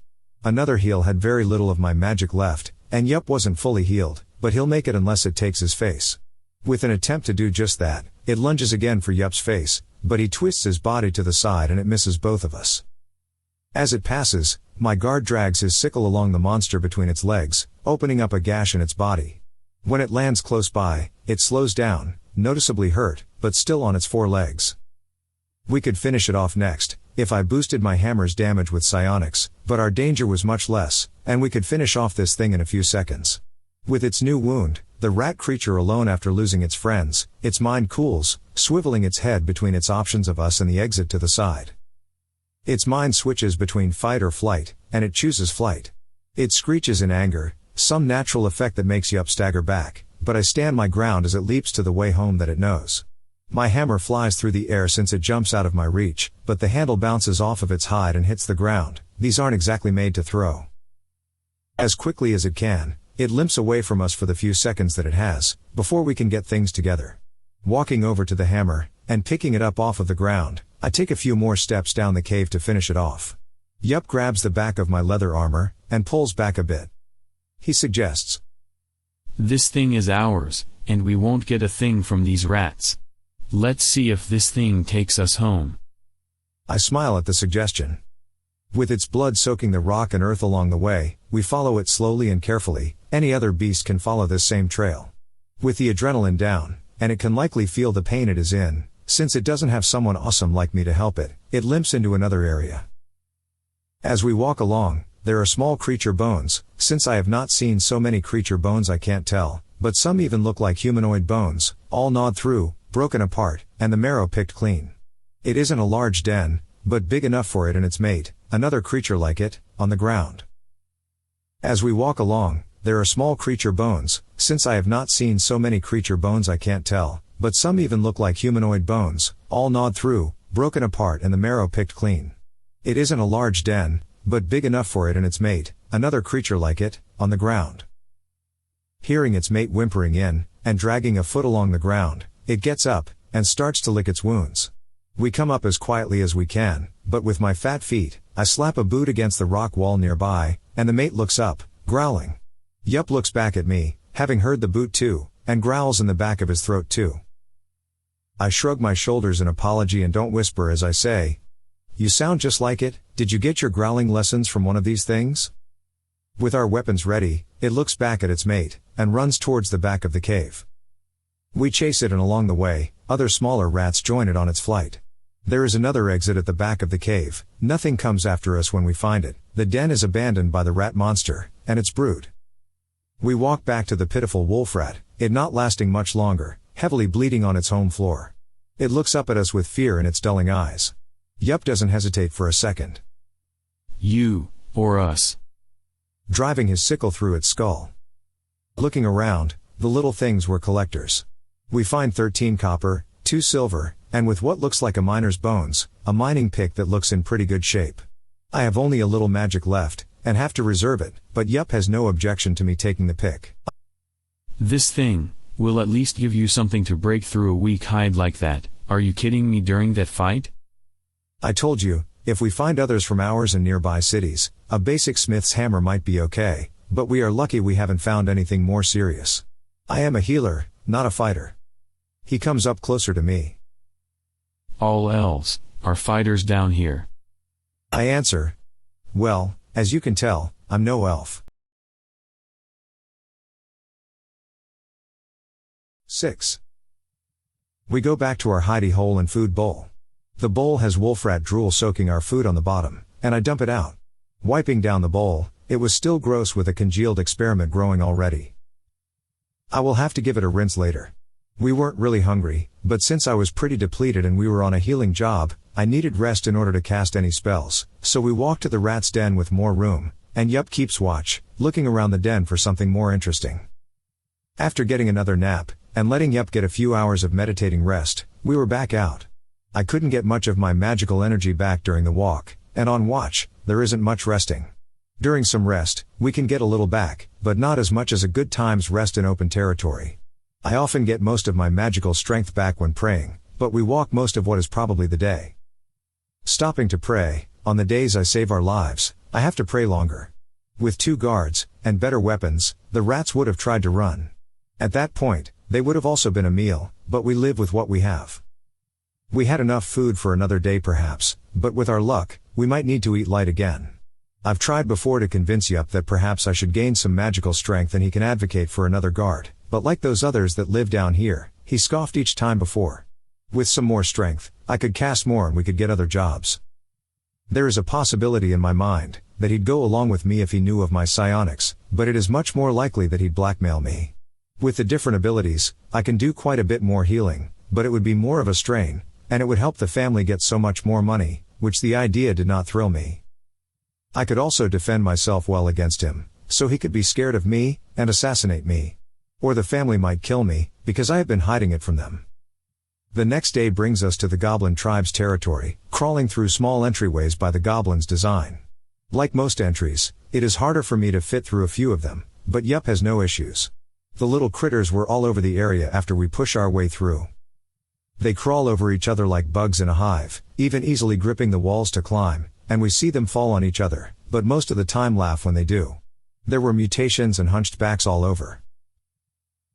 Another heal had very little of my magic left, and Yup wasn't fully healed, but he'll make it unless it takes his face. With an attempt to do just that, it lunges again for Yup's face, but he twists his body to the side and it misses both of us. As it passes, my guard drags his sickle along the monster between its legs, opening up a gash in its body. When it lands close by, it slows down, noticeably hurt, but still on its 4 legs. We could finish it off next, if I boosted my hammer's damage with psionics, but our danger was much less, and we could finish off this thing in a few seconds. With its new wound, the rat creature alone after losing its friends, its mind cools, swiveling its head between its options of us and the exit to the side. Its mind switches between fight or flight, and it chooses flight. It screeches in anger, some natural effect that makes Yup stagger back, but I stand my ground as it leaps to the way home that it knows. My hammer flies through the air since it jumps out of my reach, but the handle bounces off of its hide and hits the ground. These aren't exactly made to throw. As quickly as it can, it limps away from us for the few seconds that it has, before we can get things together. Walking over to the hammer, and picking it up off of the ground, I take a few more steps down the cave to finish it off. Yup grabs the back of my leather armor, and pulls back a bit. He suggests, "This thing is ours, and we won't get a thing from these rats. Let's see if this thing takes us home." I smile at the suggestion. With its blood soaking the rock and earth along the way, we follow it slowly and carefully. Any other beast can follow this same trail. With the adrenaline down, and it can likely feel the pain it is in, since it doesn't have someone awesome like me to help it, it limps into another area. As we walk along, there are small creature bones, since I have not seen so many creature bones I can't tell, but some even look like humanoid bones, all gnawed through, broken apart, and the marrow picked clean. It isn't a large den, but big enough for it and its mate, another creature like it, on the ground. As we walk along, there are small creature bones, since I have not seen so many creature bones I can't tell, but some even look like humanoid bones, all gnawed through, broken apart and the marrow picked clean. It isn't a large den, but big enough for it and its mate, another creature like it, on the ground. Hearing its mate whimpering in, and dragging a foot along the ground, it gets up, and starts to lick its wounds. We come up as quietly as we can, but with my fat feet, I slap a boot against the rock wall nearby, and the mate looks up, growling. Yup looks back at me, having heard the boot too, and growls in the back of his throat too. I shrug my shoulders in apology and don't whisper as I say, "You sound just like it, did you get your growling lessons from one of these things?" With our weapons ready, it looks back at its mate, and runs towards the back of the cave. We chase it and along the way, other smaller rats join it on its flight. There is another exit at the back of the cave, nothing comes after us when we find it, the den is abandoned by the rat monster, and its brood. We walk back to the pitiful wolf rat, it not lasting much longer, heavily bleeding on its home floor. It looks up at us with fear in its dulling eyes. Yup doesn't hesitate for a second. You, or us. Driving his sickle through its skull. Looking around, the little things were collectors. We find 13 copper, 2 silver, and with what looks like a miner's bones, a mining pick that looks in pretty good shape. I have only a little magic left, and have to reserve it, but Yup has no objection to me taking the pick. This thing will at least give you something to break through a weak hide like that. Are you kidding me during that fight? I told you, if we find others from ours and nearby cities, a basic smith's hammer might be okay, but we are lucky we haven't found anything more serious. I am a healer, not a fighter. He comes up closer to me. All elves are fighters down here. I answer, well, as you can tell, I'm no elf. 6. We go back to our hidey hole and food bowl. The bowl has wolf rat drool soaking our food on the bottom, and I dump it out. Wiping down the bowl, it was still gross with a congealed experiment growing already. I will have to give it a rinse later. We weren't really hungry, but since I was pretty depleted and we were on a healing job, I needed rest in order to cast any spells, so we walk to the rat's den with more room, and Yup keeps watch, looking around the den for something more interesting. After getting another nap, and letting Yup get a few hours of meditating rest, we were back out. I couldn't get much of my magical energy back during the walk, and on watch, there isn't much resting. During some rest, we can get a little back, but not as much as a good time's rest in open territory. I often get most of my magical strength back when praying, but we walk most of what is probably the day. Stopping to pray, on the days I save our lives, I have to pray longer. With 2 guards, and better weapons, the rats would have tried to run. At that point, they would have also been a meal, but we live with what we have. We had enough food for another day perhaps, but with our luck, we might need to eat light again. I've tried before to convince Yup that perhaps I should gain some magical strength and he can advocate for another guard, but like those others that live down here, he scoffed each time before. With some more strength, I could cast more and we could get other jobs. There is a possibility in my mind, that he'd go along with me if he knew of my psionics, but it is much more likely that he'd blackmail me. With the different abilities, I can do quite a bit more healing, but it would be more of a strain, and it would help the family get so much more money, which the idea did not thrill me. I could also defend myself well against him, so he could be scared of me, and assassinate me. Or the family might kill me, because I have been hiding it from them. The next day brings us to the goblin tribe's territory, crawling through small entryways by the goblins' design. Like most entries, it is harder for me to fit through a few of them, but Yup has no issues. The little critters were all over the area after we push our way through. They crawl over each other like bugs in a hive, even easily gripping the walls to climb, and we see them fall on each other, but most of the time laugh when they do. There were mutations and hunched backs all over.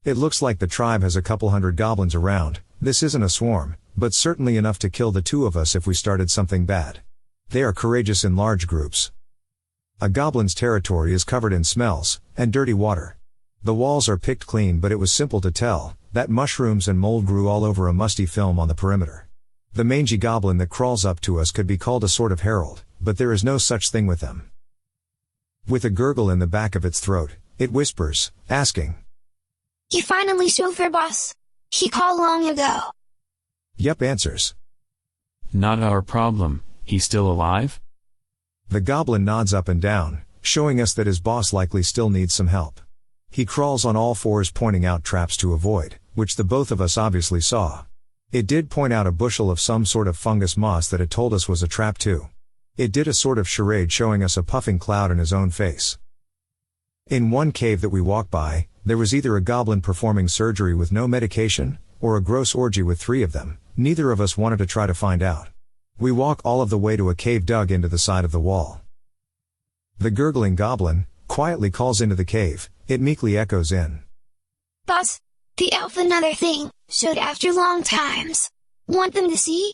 It looks like the tribe has a couple hundred goblins around. This isn't a swarm, but certainly enough to kill the 2 of us if we started something bad. They are courageous in large groups. A goblin's territory is covered in smells, and dirty water. The walls are picked clean, but it was simple to tell that mushrooms and mold grew all over a musty film on the perimeter. The mangy goblin that crawls up to us could be called a sort of herald, but there is no such thing with them. With a gurgle in the back of its throat, it whispers, asking, "You finally silver boss? He called long ago." Yup answers. Not our problem, he's still alive? The goblin nods up and down, showing us that his boss likely still needs some help. He crawls on all fours, pointing out traps to avoid, which the both of us obviously saw. It did point out a bushel of some sort of fungus moss that it told us was a trap too. It did a sort of charade, showing us a puffing cloud in his own face. In one cave that we walked by, there was either a goblin performing surgery with no medication, or a gross orgy with 3 of them. Neither of us wanted to try to find out. We walk all of the way to a cave dug into the side of the wall. The gurgling goblin quietly calls into the cave. It meekly echoes in. "Boss, the elf another thing, showed after long times. Want them to see?"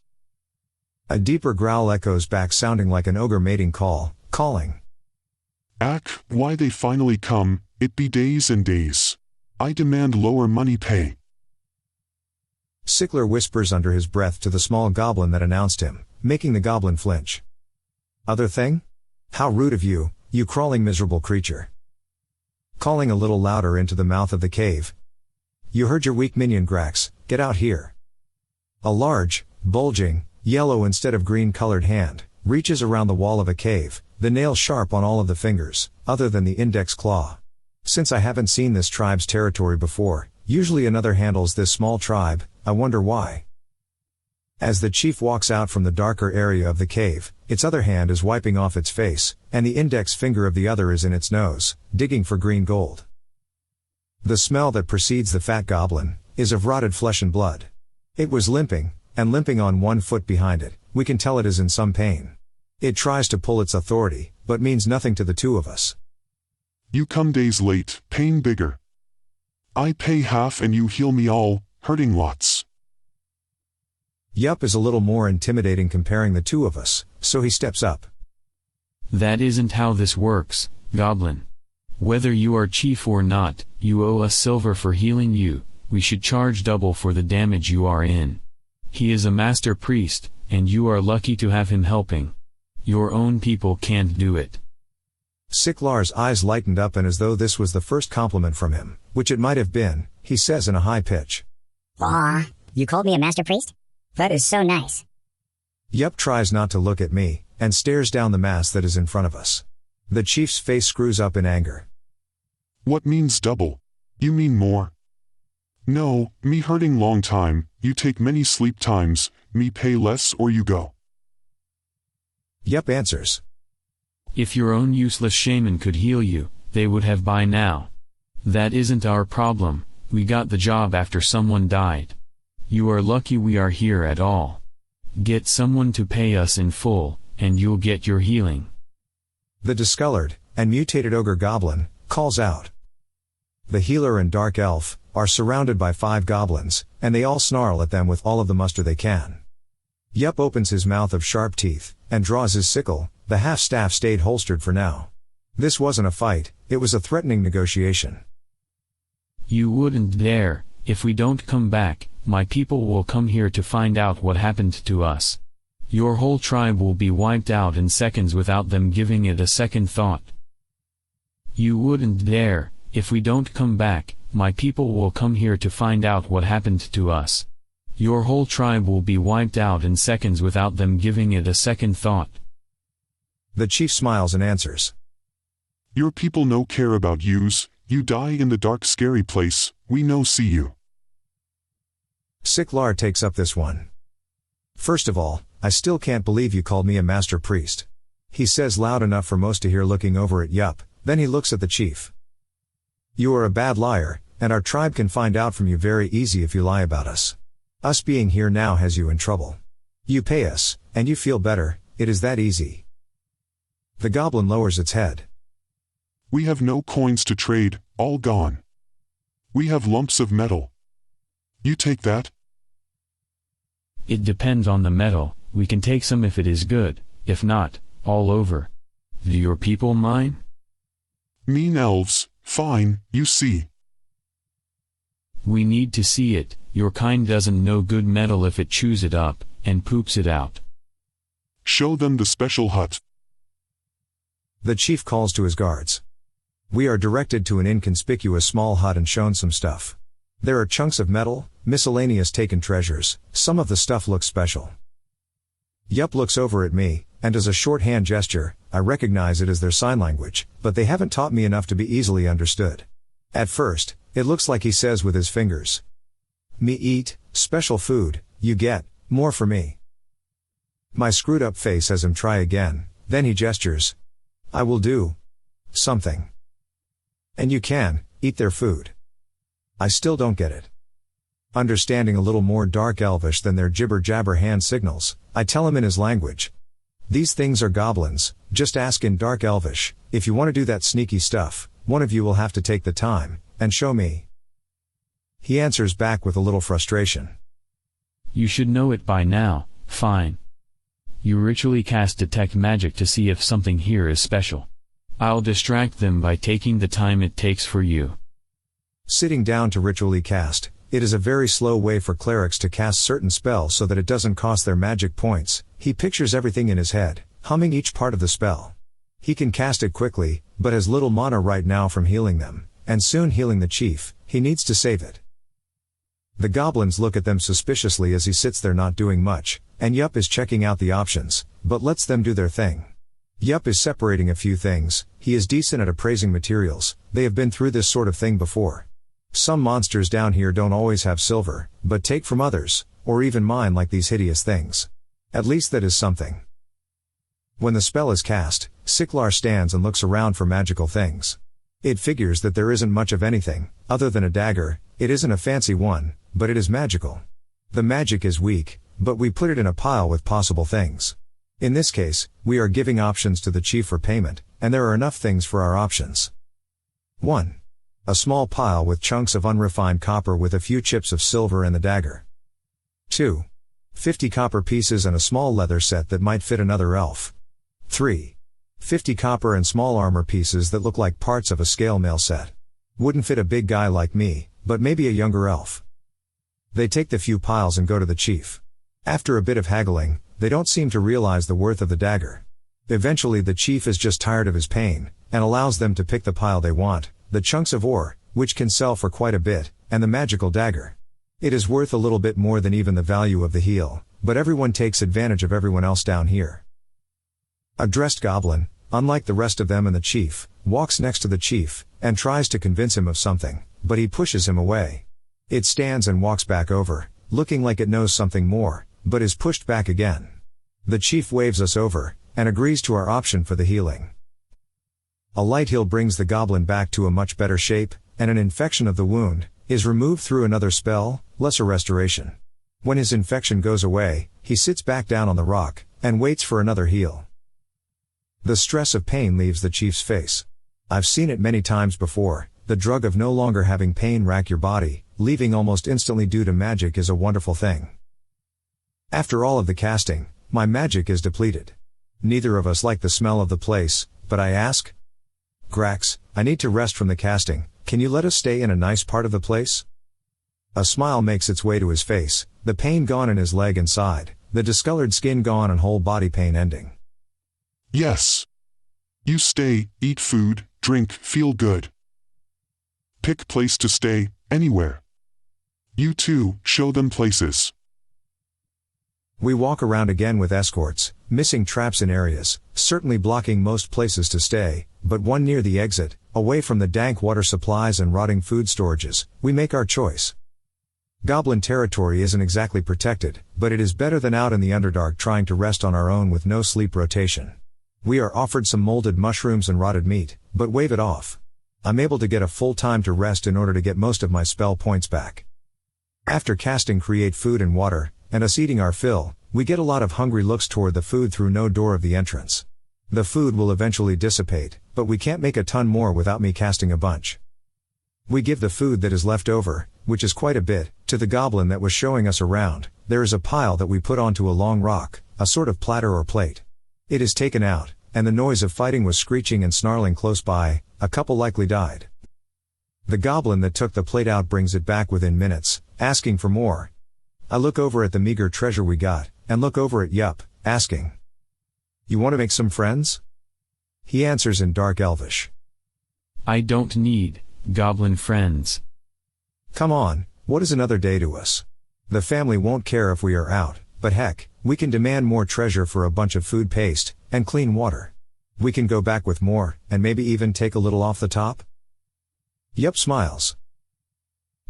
A deeper growl echoes back, sounding like an ogre mating call, calling. "Ack, why they finally come, it be days and days. I demand lower money pay." Siclar whispers under his breath to the small goblin that announced him, making the goblin flinch. "Other thing? How rude of you, you crawling miserable creature." Calling a little louder into the mouth of the cave. "You heard your weak minion Grax, get out here." A large, bulging, yellow instead of green colored hand reaches around the wall of a cave, the nail sharp on all of the fingers, other than the index claw. Since I haven't seen this tribe's territory before, usually another handles this small tribe, I wonder why. As the chief walks out from the darker area of the cave, its other hand is wiping off its face, and the index finger of the other is in its nose, digging for green gold. The smell that precedes the fat goblin is of rotted flesh and blood. It was limping, and limping on one foot behind it. We can tell it is in some pain. It tries to pull its authority, but means nothing to the 2 of us. "You come days late, pain bigger. I pay half and you heal me all, hurting lots." Yup is a little more intimidating comparing the 2 of us, so he steps up. That isn't how this works, goblin. Whether you are chief or not, you owe us silver for healing you. We should charge double for the damage you are in. He is a master priest, and you are lucky to have him helping. Your own people can't do it. Siclar's eyes lightened up, and as though this was the first compliment from him, which it might have been, he says in a high pitch. "Aw, you called me a master priest? That is so nice." Yup tries not to look at me, and stares down the mass that is in front of us. The chief's face screws up in anger. "What means double? You mean more?" "No, me hurting long time, you take many sleep times, me pay less or you go." Yup answers. If your own useless shaman could heal you, they would have by now. That isn't our problem, we got the job after someone died. You are lucky we are here at all. Get someone to pay us in full, and you'll get your healing." The discolored and mutated ogre goblin calls out. The healer and dark elf are surrounded by 5 goblins, and they all snarl at them with all of the muster they can. Yup opens his mouth of sharp teeth, and draws his sickle. The half-staff stayed holstered for now. This wasn't a fight, it was a threatening negotiation. You wouldn't dare. If we don't come back, my people will come here to find out what happened to us. Your whole tribe will be wiped out in seconds without them giving it a second thought. You wouldn't dare. If we don't come back, my people will come here to find out what happened to us. Your whole tribe will be wiped out in seconds without them giving it a second thought. The chief smiles and answers. "Your people no care about yous, you die in the dark scary place, we no see you." Siclar takes up this one. "First of all, I still can't believe you called me a master priest." He says loud enough for most to hear looking over at Yup, then he looks at the chief. "You are a bad liar, and our tribe can find out from you very easy if you lie about us. Us being here now has you in trouble. You pay us, and you feel better, it is that easy." The goblin lowers its head. "We have no coins to trade, all gone. We have lumps of metal. You take that?" It depends on the metal, we can take some if it is good, if not, all over. Do your people mine? "Mean elves, fine, you see, We need to see it. Your kind doesn't know good metal if it chews it up, and poops it out. Show them the special hut. The chief calls to his guards. We are directed to an inconspicuous small hut and shown some stuff. There are chunks of metal, miscellaneous taken treasures, some of the stuff looks special. Yup looks over at me, and does a short hand gesture. I recognize it as their sign language, but they haven't taught me enough to be easily understood. At first, it looks like he says with his fingers. Me eat, special food, you get, more for me. My screwed up face has him try again, then he gestures. I will do something. And you can eat their food. I still don't get it. Understanding a little more dark elvish than their jibber-jabber hand signals, I tell him in his language. These things are goblins, just ask in dark elvish. If you want to do that sneaky stuff, one of you will have to take the time and show me. He answers back with a little frustration. You should know it by now. Fine. You ritually cast detect magic to see if something here is special. I'll distract them by taking the time it takes for you. Sitting down to ritually cast, it is a very slow way for clerics to cast certain spells so that it doesn't cost their magic points. He pictures everything in his head, humming each part of the spell. He can cast it quickly, but has little mana right now from healing them, and soon healing the chief. He needs to save it. The goblins look at them suspiciously as he sits there not doing much, and Yup is checking out the options, but lets them do their thing. Yup is separating a few things. He is decent at appraising materials. They have been through this sort of thing before. Some monsters down here don't always have silver, but take from others, or even mine like these hideous things. At least that is something. When the spell is cast, Siclar stands and looks around for magical things. It figures that there isn't much of anything, other than a dagger. It isn't a fancy one, but it is magical. The magic is weak, but we put it in a pile with possible things. In this case, we are giving options to the chief for payment, and there are enough things for our options. 1. A small pile with chunks of unrefined copper with a few chips of silver and the dagger. 2. 50 copper pieces and a small leather set that might fit another elf. 3. 50 copper and small armor pieces that look like parts of a scale mail set. Wouldn't fit a big guy like me, but maybe a younger elf. They take the few piles and go to the chief. After a bit of haggling, they don't seem to realize the worth of the dagger. Eventually the chief is just tired of his pain, and allows them to pick the pile they want, the chunks of ore, which can sell for quite a bit, and the magical dagger. It is worth a little bit more than even the value of the heal, but everyone takes advantage of everyone else down here. A dressed goblin, unlike the rest of them and the chief, walks next to the chief, and tries to convince him of something, but he pushes him away. It stands and walks back over, looking like it knows something more, but is pushed back again. The chief waves us over, and agrees to our option for the healing. A light heal brings the goblin back to a much better shape, and an infection of the wound is removed through another spell, lesser restoration. When his infection goes away, he sits back down on the rock, and waits for another heal. The stress of pain leaves the chief's face. I've seen it many times before. The drug of no longer having pain rack your body, leaving almost instantly due to magic, is a wonderful thing. After all of the casting, my magic is depleted. Neither of us like the smell of the place, but I ask, Grax, I need to rest from the casting. Can you let us stay in a nice part of the place? A smile makes its way to his face, the pain gone in his leg and side, the discolored skin gone and whole body pain ending. Yes. You stay, eat food, drink, feel good. Pick place to stay, anywhere. You too, show them places. We walk around again with escorts, missing traps in areas, certainly blocking most places to stay, but one near the exit, away from the dank water supplies and rotting food storages. We make our choice. Goblin territory isn't exactly protected, but it is better than out in the Underdark trying to rest on our own with no sleep rotation. We are offered some molded mushrooms and rotted meat, but wave it off. I'm able to get a full time to rest in order to get most of my spell points back. After casting create food and water, and us eating our fill, we get a lot of hungry looks toward the food through no door of the entrance. The food will eventually dissipate, but we can't make a ton more without me casting a bunch. We give the food that is left over, which is quite a bit, to the goblin that was showing us around. There is a pile that we put onto a long rock, a sort of platter or plate. It is taken out, and the noise of fighting was screeching and snarling close by. A couple likely died. The goblin that took the plate out brings it back within minutes, asking for more. I look over at the meager treasure we got, and look over at Yup, asking, "You want to make some friends?" He answers in dark Elvish, I don't need goblin friends. "Come on, what is another day to us? The family won't care if we are out, but heck, we can demand more treasure for a bunch of food paste, and clean water. We can go back with more, and maybe even take a little off the top?" Yup smiles.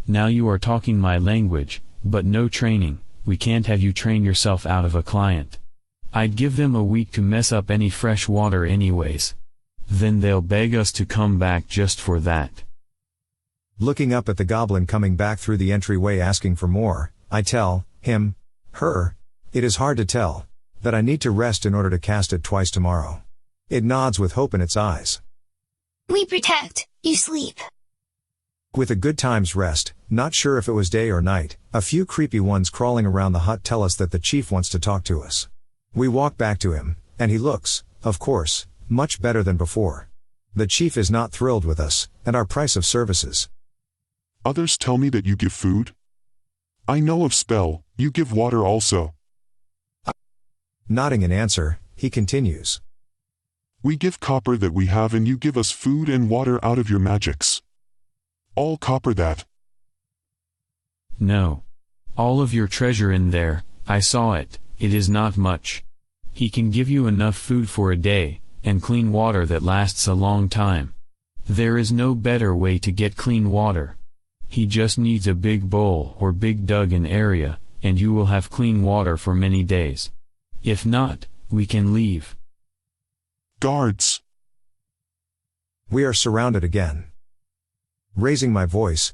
Now you are talking my language, but no training. We can't have you train yourself out of a client. I'd give them a week to mess up any fresh water anyways. Then they'll beg us to come back just for that. Looking up at the goblin coming back through the entryway asking for more, I tell him, her, it is hard to tell, that I need to rest in order to cast it twice tomorrow. It nods with hope in its eyes. We protect, you sleep. With a good time's rest, not sure if it was day or night, a few creepy ones crawling around the hut tell us that the chief wants to talk to us. We walk back to him, and he looks, of course, much better than before. The chief is not thrilled with us, and our price of services. Others tell me that you give food. I know of spell, you give water also. Nodding in answer, he continues. We give copper that we have and you give us food and water out of your magics. All copper that. No. All of your treasure in there, I saw it, it is not much. He can give you enough food for a day, and clean water that lasts a long time. There is no better way to get clean water. He just needs a big bowl or big dug-in area, and you will have clean water for many days. If not, we can leave. Guards! We are surrounded again. Raising my voice.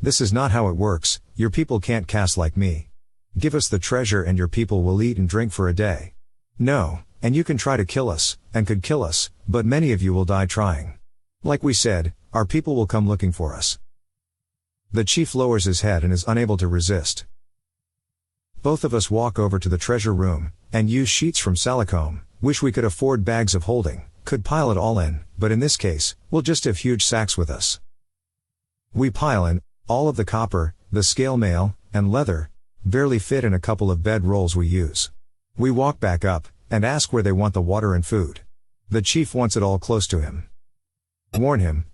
This is not how it works, your people can't cast like me. Give us the treasure and your people will eat and drink for a day. No, and you can try to kill us, and could kill us, but many of you will die trying. Like we said, our people will come looking for us. The chief lowers his head and is unable to resist. Both of us walk over to the treasure room, and use sheets from Salicomb. Wish we could afford bags of holding, could pile it all in, but in this case, we'll just have huge sacks with us. We pile in all of the copper, the scale mail, and leather, barely fit in a couple of bed rolls we use. We walk back up, and ask where they want the water and food. The chief wants it all close to him. Warn him.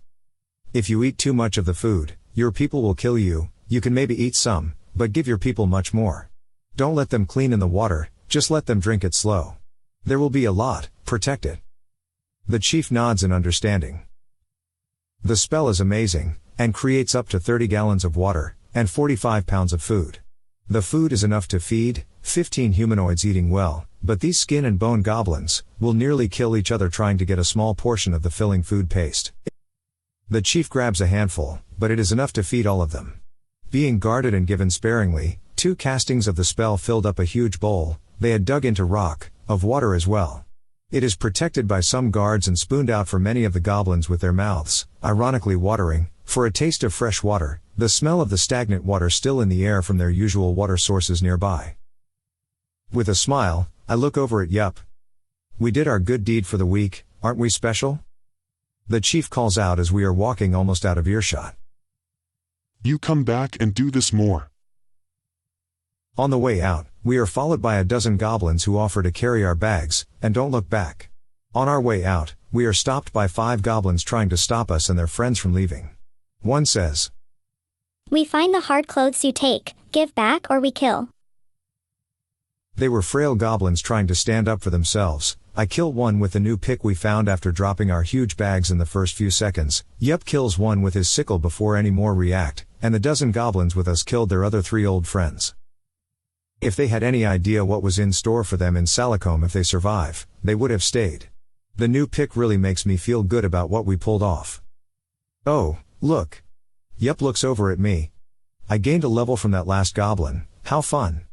If you eat too much of the food, your people will kill you. You can maybe eat some, but give your people much more. Don't let them clean in the water, just let them drink it slow. There will be a lot, protect it. The chief nods in understanding. The spell is amazing, and creates up to 30 gallons of water, and 45 pounds of food. The food is enough to feed 15 humanoids eating well, but these skin and bone goblins will nearly kill each other trying to get a small portion of the filling food paste. The chief grabs a handful, but it is enough to feed all of them. Being guarded and given sparingly, 2 castings of the spell filled up a huge bowl, they had dug into rock, of water as well. It is protected by some guards and spooned out for many of the goblins with their mouths, ironically watering, for a taste of fresh water, the smell of the stagnant water still in the air from their usual water sources nearby. With a smile, I look over at Yup. We did our good deed for the week, aren't we special? The chief calls out as we are walking almost out of earshot. You come back and do this more. On the way out, we are followed by a dozen goblins who offer to carry our bags, and don't look back. On our way out, we are stopped by 5 goblins trying to stop us and their friends from leaving. One says, We find the hard clothes you take, give back or we kill. They were frail goblins trying to stand up for themselves. I kill one with the new pick we found after dropping our huge bags in the first few seconds. Yup kills one with his sickle before any more react, and the dozen goblins with us killed their other 3 old friends. If they had any idea what was in store for them in Salicomb if they survive, they would have stayed. The new pick really makes me feel good about what we pulled off. Oh, look. Yup looks over at me. I gained a level from that last goblin, how fun.